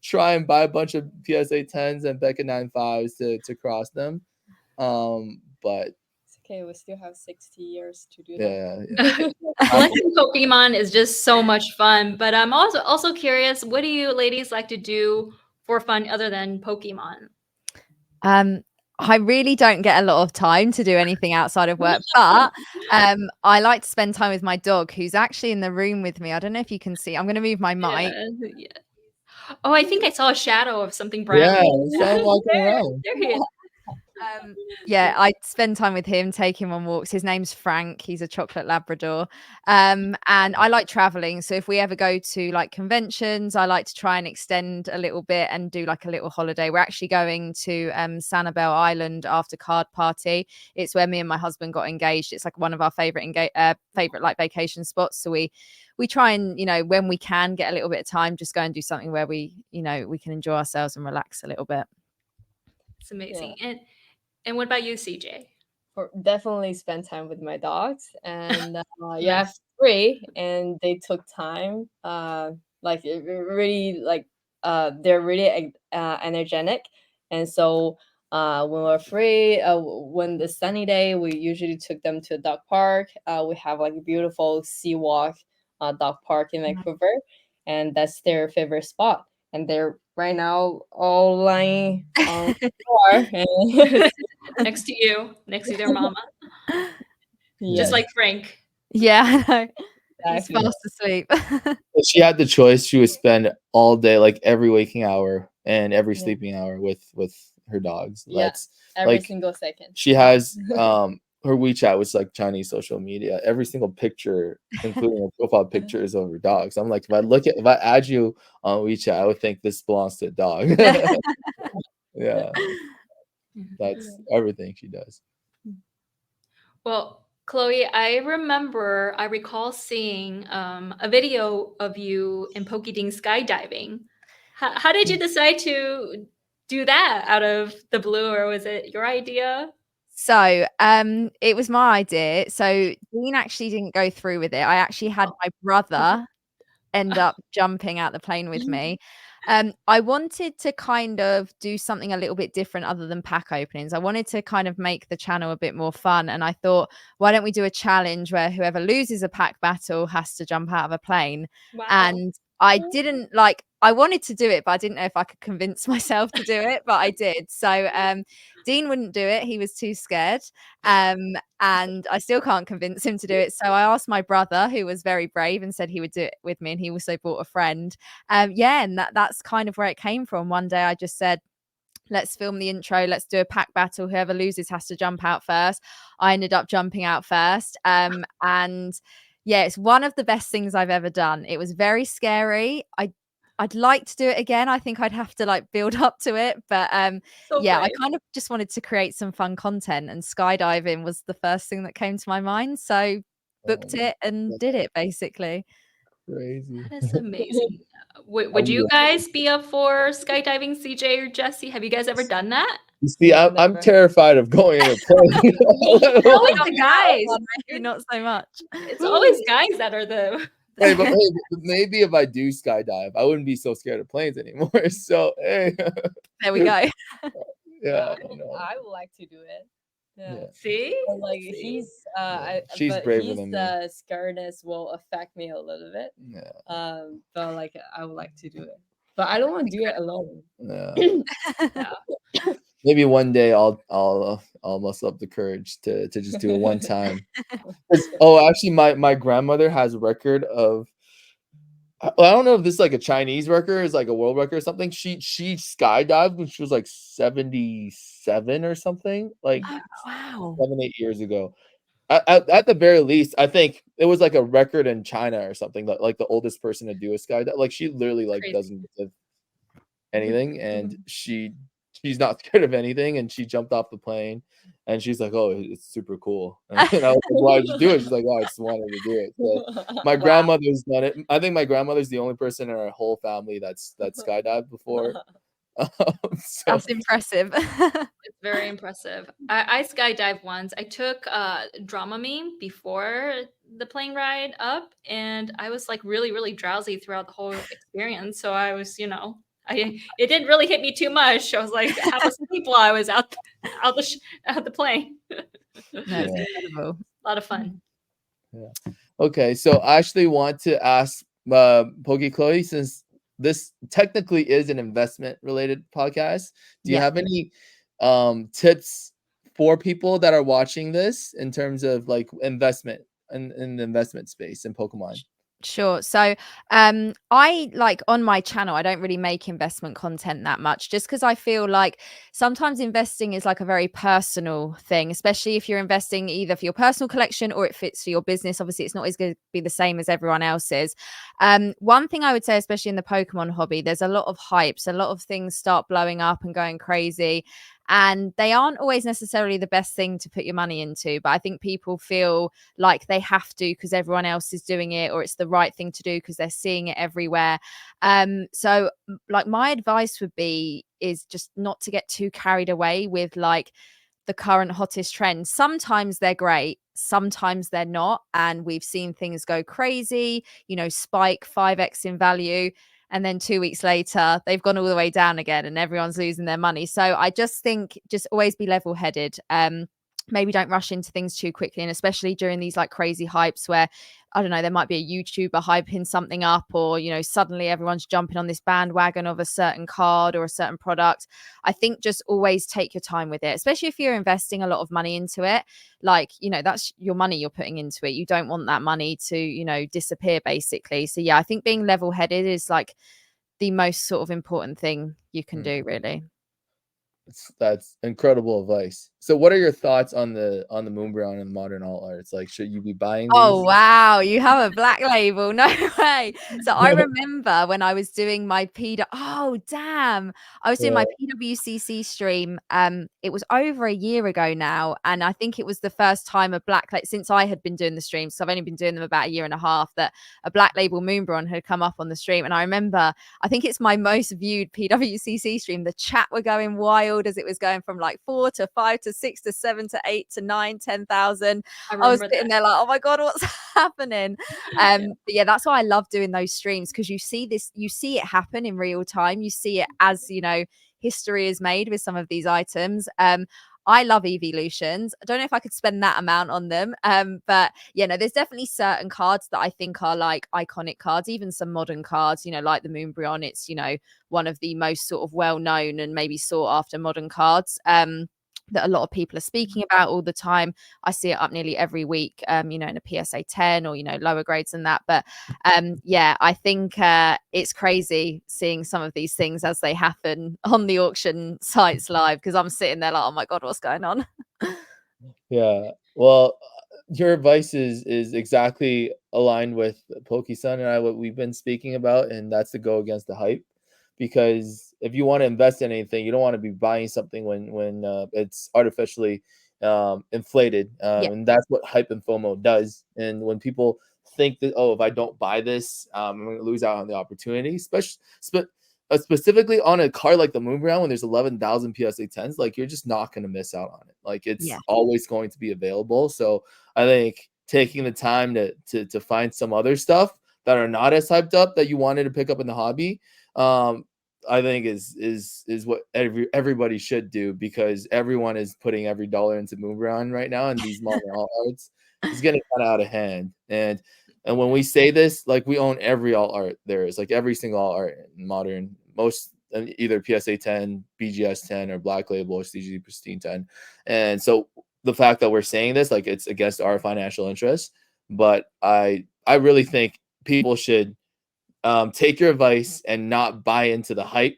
try and buy a bunch of PSA 10s and Beckett 9.5s to cross them. But It's okay. We still have 60 years to do yeah. Collecting Pokemon is just so much fun. But I'm also curious, what do you ladies like to do for fun other than Pokemon? I really don't get a lot of time to do anything outside of work, but I like to spend time with my dog, who's actually in the room with me. I don't know if you can see. I'm going to move my mic. Yeah. Oh, I think I saw a shadow of something brown. Yeah, sound walking around. There he is. Yeah, I spend time with him, take him on walks. His name's Frank. He's a chocolate Labrador. And I like traveling. So if we ever go to like conventions, I like to try and extend a little bit and do like a little holiday. We're actually going to Sanibel Island after Card Party. It's where me and my husband got engaged. It's like one of our favorite like vacation spots. So we try and, you know, when we can get a little bit of time, just go and do something where we can enjoy ourselves and relax a little bit. It's amazing. Yeah. And what about you, CJ? Definitely spend time with my dogs, and yeah, free, and they took time. Like really, like they're really energetic, and so when we're free, when the sunny day, we usually took them to a dog park. We have like a beautiful Sea Walk dog park in Vancouver, and that's their favorite spot. And they're right now all lying on the floor. Next to you, next to their mama. Just like Frank. Yeah, I know. Exactly. He's fast asleep. If she had the choice, she would spend all day, like every waking hour and every sleeping hour with her dogs. Yeah, That's every like, single second. She has her WeChat, which is like Chinese social media. Every single picture, including her profile picture, is of her dogs. I'm like, if I add you on WeChat, I would think this belongs to a dog. Yeah, that's everything she does. Well, Chloe, I recall seeing a video of you in Pokeding skydiving. How did you decide to do that out of the blue, or was it your idea? So it was my idea. So Dean actually didn't go through with it. I actually had my brother end up jumping out the plane with me. I wanted to kind of do something a little bit different other than pack openings. I wanted to kind of make the channel a bit more fun. And I thought, why don't we do a challenge where whoever loses a pack battle has to jump out of a plane? Wow. And I didn't I wanted to do it, but I didn't know if I could convince myself to do it, but I did. So Dean wouldn't do it. He was too scared. And I still can't convince him to do it. So I asked my brother, who was very brave and said he would do it with me. And he also brought a friend. And that's kind of where it came from. One day I just said, let's film the intro. Let's do a pack battle. Whoever loses has to jump out first. I ended up jumping out first. And yeah, it's one of the best things I've ever done. It was very scary. I'd like to do it again. I think I'd have to like build up to it. But yeah, I kind of just wanted to create some fun content, and skydiving was the first thing that came to my mind. So booked it and did it basically. Crazy. That is amazing. Would you guys be up for skydiving, CJ or Jesse? Have you guys ever done that? You see, I'm terrified of going in a plane. Always the guys. Maybe not so much. It's always guys that are the Hey, but maybe if I do skydive, I wouldn't be so scared of planes anymore. So hey, There we go. yeah, I would like to do it. Yeah. See? But like See? She's braver than me. Scaredness will affect me a little bit. Yeah, But like I would like to do it. But I don't want to do it alone. yeah. Yeah. Maybe one day I'll muster up the courage to just do it one time. Actually, my grandmother has a record of. I don't know if this is like a Chinese record, is like a world record or something. She skydived when she was like 77 or something, like Oh, wow. 7-8 years ago. At the very least, I think it was like a record in China or something, that like the oldest person to do a skydive. Like she literally like Crazy. doesn't give anything, and she's not scared of anything, and she jumped off the plane, and she's like, "Oh, it's super cool." And I was like, "Why did you do it?" She's like, "Oh, I just wanted to do it." So my grandmother's done it. I think my grandmother's the only person in our whole family that's skydived before. So That's impressive. It's very impressive. I skydived once. I took Dramamine before the plane ride up, and I was like really, really drowsy throughout the whole experience. So I was, it didn't really hit me too much. I was like half asleep while I was out the plane. No, Yeah. it's incredible. A lot of fun. Okay, so I actually want to ask Pokichloe, since this technically is an investment related podcast, do you Yeah. have any tips for people that are watching this in terms of like investment in the investment space in Pokemon? Sure. So, I like on my channel, I don't really make investment content that much just because I feel like sometimes investing is like a very personal thing, especially if you're investing either for your personal collection or it fits for your business. Obviously, it's not always going to be the same as everyone else's. One thing I would say, especially in the Pokemon hobby, there's a lot of hypes, a lot of things start blowing up and going crazy. And they aren't always necessarily the best thing to put your money into. But I think people feel like they have to because everyone else is doing it, or it's the right thing to do because they're seeing it everywhere. So like my advice would be is just not to get too carried away with like the current hottest trends. Sometimes they're great, sometimes they're not, and we've seen things go crazy, spike 5x in value, and then 2 weeks later they've gone all the way down again and everyone's losing their money. So I just think just always be level headed. Maybe don't rush into things too quickly, and especially during these like crazy hypes where I don't know, there might be a YouTuber hyping something up, or suddenly everyone's jumping on this bandwagon of a certain card or a certain product. I think just always take your time with it, especially if you're investing a lot of money into it. Like, that's your money you're putting into it. You don't want that money to disappear basically. So yeah, I think being level headed is like the most sort of important thing you can do, really. That's incredible advice. So what are your thoughts on the Moonbrown and modern alt arts? Like, should you be buying these? Oh, wow. You have a black label. No way. So I remember when I was doing my oh, damn. I was doing my PWCC stream. It was over a year ago now. And I think it was the first time a black since I had been doing the streams. So I've only been doing them about a year and a half, that a black label Moonbron had come up on the stream. And I remember, I think it's my most viewed PWCC stream. The chat were going wild as it was going from like 4 to 5 to 6 to 7 to 8 to 9, 10,000. I was sitting there like, oh my God, what's happening? But yeah, that's why I love doing those streams, because you see it happen in real time. You see it as, history is made with some of these items. I love evolutions. I don't know if I could spend that amount on them. But there's definitely certain cards that I think are like iconic cards, even some modern cards, like the Moonbron. It's, one of the most sort of well-known and maybe sought after modern cards. That a lot of people are speaking about all the time. I see it up nearly every week, in a PSA 10 or, lower grades than that. But I think it's crazy seeing some of these things as they happen on the auction sites live, because I'm sitting there like, oh my God, what's going on? Yeah. Well, your advice is exactly aligned with Poke-san and I, what we've been speaking about, and that's to go against the hype. Because if you want to invest in anything, you don't want to be buying something when it's artificially inflated, and that's what hype and FOMO does. And when people think that, oh, if I don't buy this, I'm going to lose out on the opportunity, specifically on a card like the Moonbrown, when there's 11,000 PSA 10s, like you're just not going to miss out on it. Like it's always going to be available. So I think taking the time to find some other stuff that are not as hyped up that you wanted to pick up in the hobby, I think is what everybody should do, because everyone is putting every dollar into Moonbrown right now, and these modern alt arts is getting kind of out of hand. And when we say this, like, we own every alt art there is, like every single alt art in modern, most either PSA 10, BGS 10, or Black Label or CG Pristine 10. And so the fact that we're saying this, like, it's against our financial interests, but I really think people should take your advice and not buy into the hype.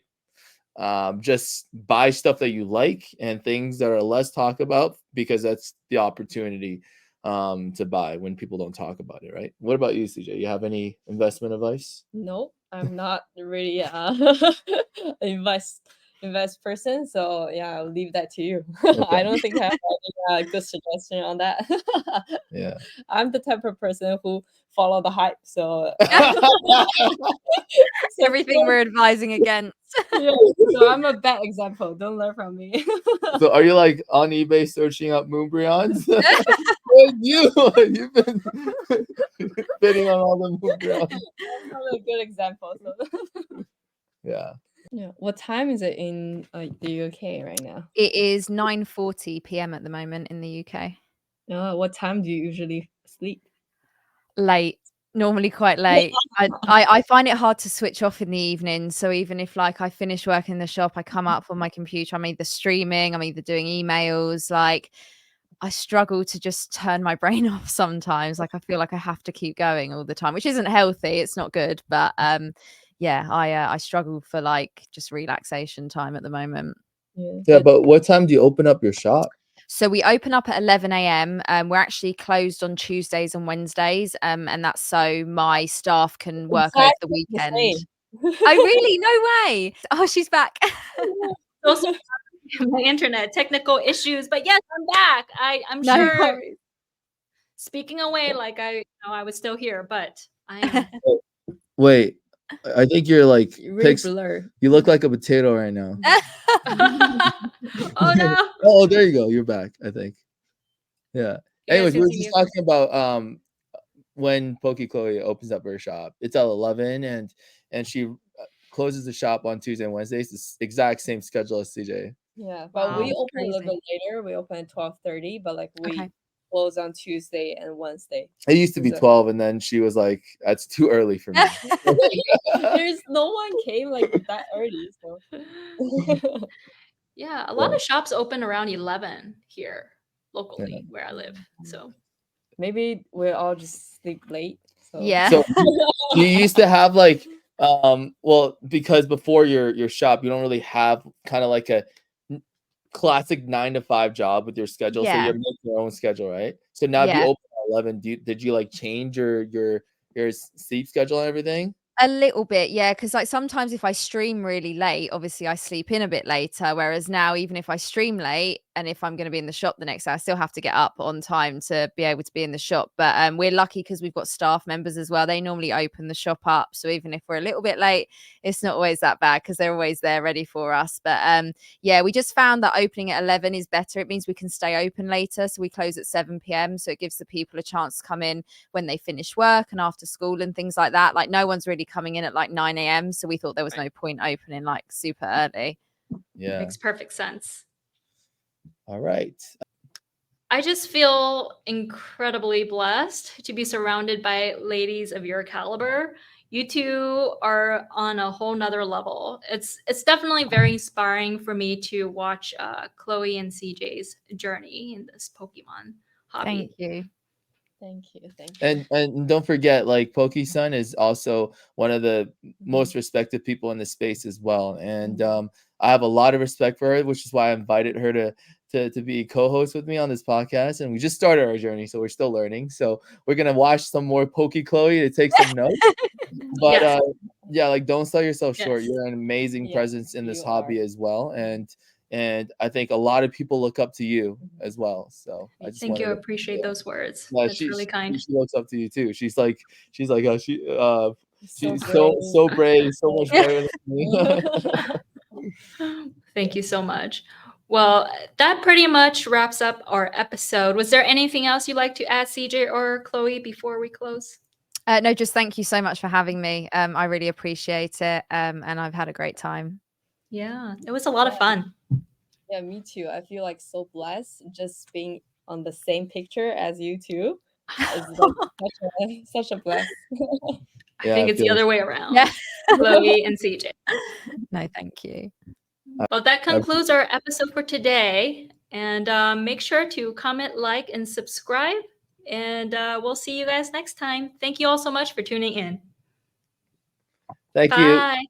Just buy stuff that you like and things that are less talked about, because that's the opportunity to buy when people don't talk about it, right? What about you, CJ? You have any investment advice? Nope, I'm not really invest person. So yeah, I'll leave that to you. I don't think I have any good suggestion on that. Yeah. I'm the type of person who follow the hype. So Everything we're advising against. yeah, so I'm a bad example. Don't learn from me. So are you like on eBay searching up Moonbryons? You've been bidding on all the Moonbryons. That's not a good example. So. Yeah. Yeah. What time is it in the UK right now? It is 9:40 p.m. at the moment in the UK. What time do you usually sleep? Late, normally quite late. I find it hard to switch off in the evening. So even if like I finish work in the shop, I come up on my computer, I'm either streaming, I'm either doing emails. Like, I struggle to just turn my brain off sometimes. Like, I feel like I have to keep going all the time, which isn't healthy. It's not good. But yeah, I struggle for like just relaxation time at the moment. Yeah, but what time do you open up your shop? So we open up at 11 a.m. We're actually closed on Tuesdays and Wednesdays, and that's so my staff can work over the weekend. Oh, really? No way. Oh, she's back. Also, my internet technical issues, but yes, I'm back. I'm No sure worries. speaking away like I was still here, but I am. Wait, I think you're like You really blur. You look like a potato right now. Oh no. Oh, there you go. You're back, I think. Yeah. You Anyways, guys we were continue. just talking about when Pokichloe opens up her shop. It's at 11, and she closes the shop on Tuesday and Wednesdays. It's the exact same schedule as CJ. Yeah, but Wow, we that's open a little crazy. bit later. We open at 12:30, but like we Okay. close on Tuesday and Wednesday. It used to be So- 12, and then she was like, "That's too early for me." There's no one came like that early. So Yeah, a lot Yeah. of shops open around 11 here locally where I live. So maybe we all just sleep late. So Yeah. So you used to have like well, because before your shop, you don't really have kind of like a classic 9 to 5 job with your schedule. So Yeah. you're making your own schedule, right? So now if you Yeah. open at 11, did you like change your sleep schedule and everything? A little bit, yeah, because like sometimes if I stream really late, obviously I sleep in a bit later. Whereas now, even if I stream late and if I'm going to be in the shop the next day, I still have to get up on time to be able to be in the shop. But we're lucky because we've got staff members as well. They normally open the shop up, so even if we're a little bit late, it's not always that bad because they're always there ready for us. But yeah, we just found that opening at 11 is better. It means we can stay open later, so we close at 7 p.m. So it gives the people a chance to come in when they finish work and after school and things like that. Like, no one's really coming in at like 9 a.m. So we thought there was no point opening like super early. Yeah. makes perfect sense. All right. I just feel incredibly blessed to be surrounded by ladies of your caliber. You two are on a whole nother level. It's definitely very inspiring for me to watch Chloe and CJ's journey in this Pokemon hobby. Thank you. thank you. And don't forget, like, Poki-san is also one of the most respected people in the space as well. And I have a lot of respect for her, which is why I invited her to be co-host with me on this podcast. And we just started our journey, so we're still learning. So we're gonna watch some more Pokichloe to take some notes. But Yes. yeah, like, don't sell yourself short. Yes. You're an amazing Yes, presence in this you hobby are. as well. And I think a lot of people look up to you as well. So I just Thank you. I wanted to, appreciate those words. yeah, That's really kind. she looks up to you too. She's like she's she's brave. so brave, so much braver than me. Thank you so much. Well, that pretty much wraps up our episode. Was there anything else you'd like to add, CJ or Chloe, before we close? No, just thank you so much for having me. I really appreciate it. And I've had a great time. Yeah, it was a lot of fun. Yeah, me too. I feel like so blessed just being on the same picture as you two. It's like such a bless. I think it's the other way around. Yeah. Chloe and CJ. No, thank you. Well, that concludes our episode for today. And make sure to comment, like, and subscribe. And we'll see you guys next time. Thank you all so much for tuning in. Thank you. Bye.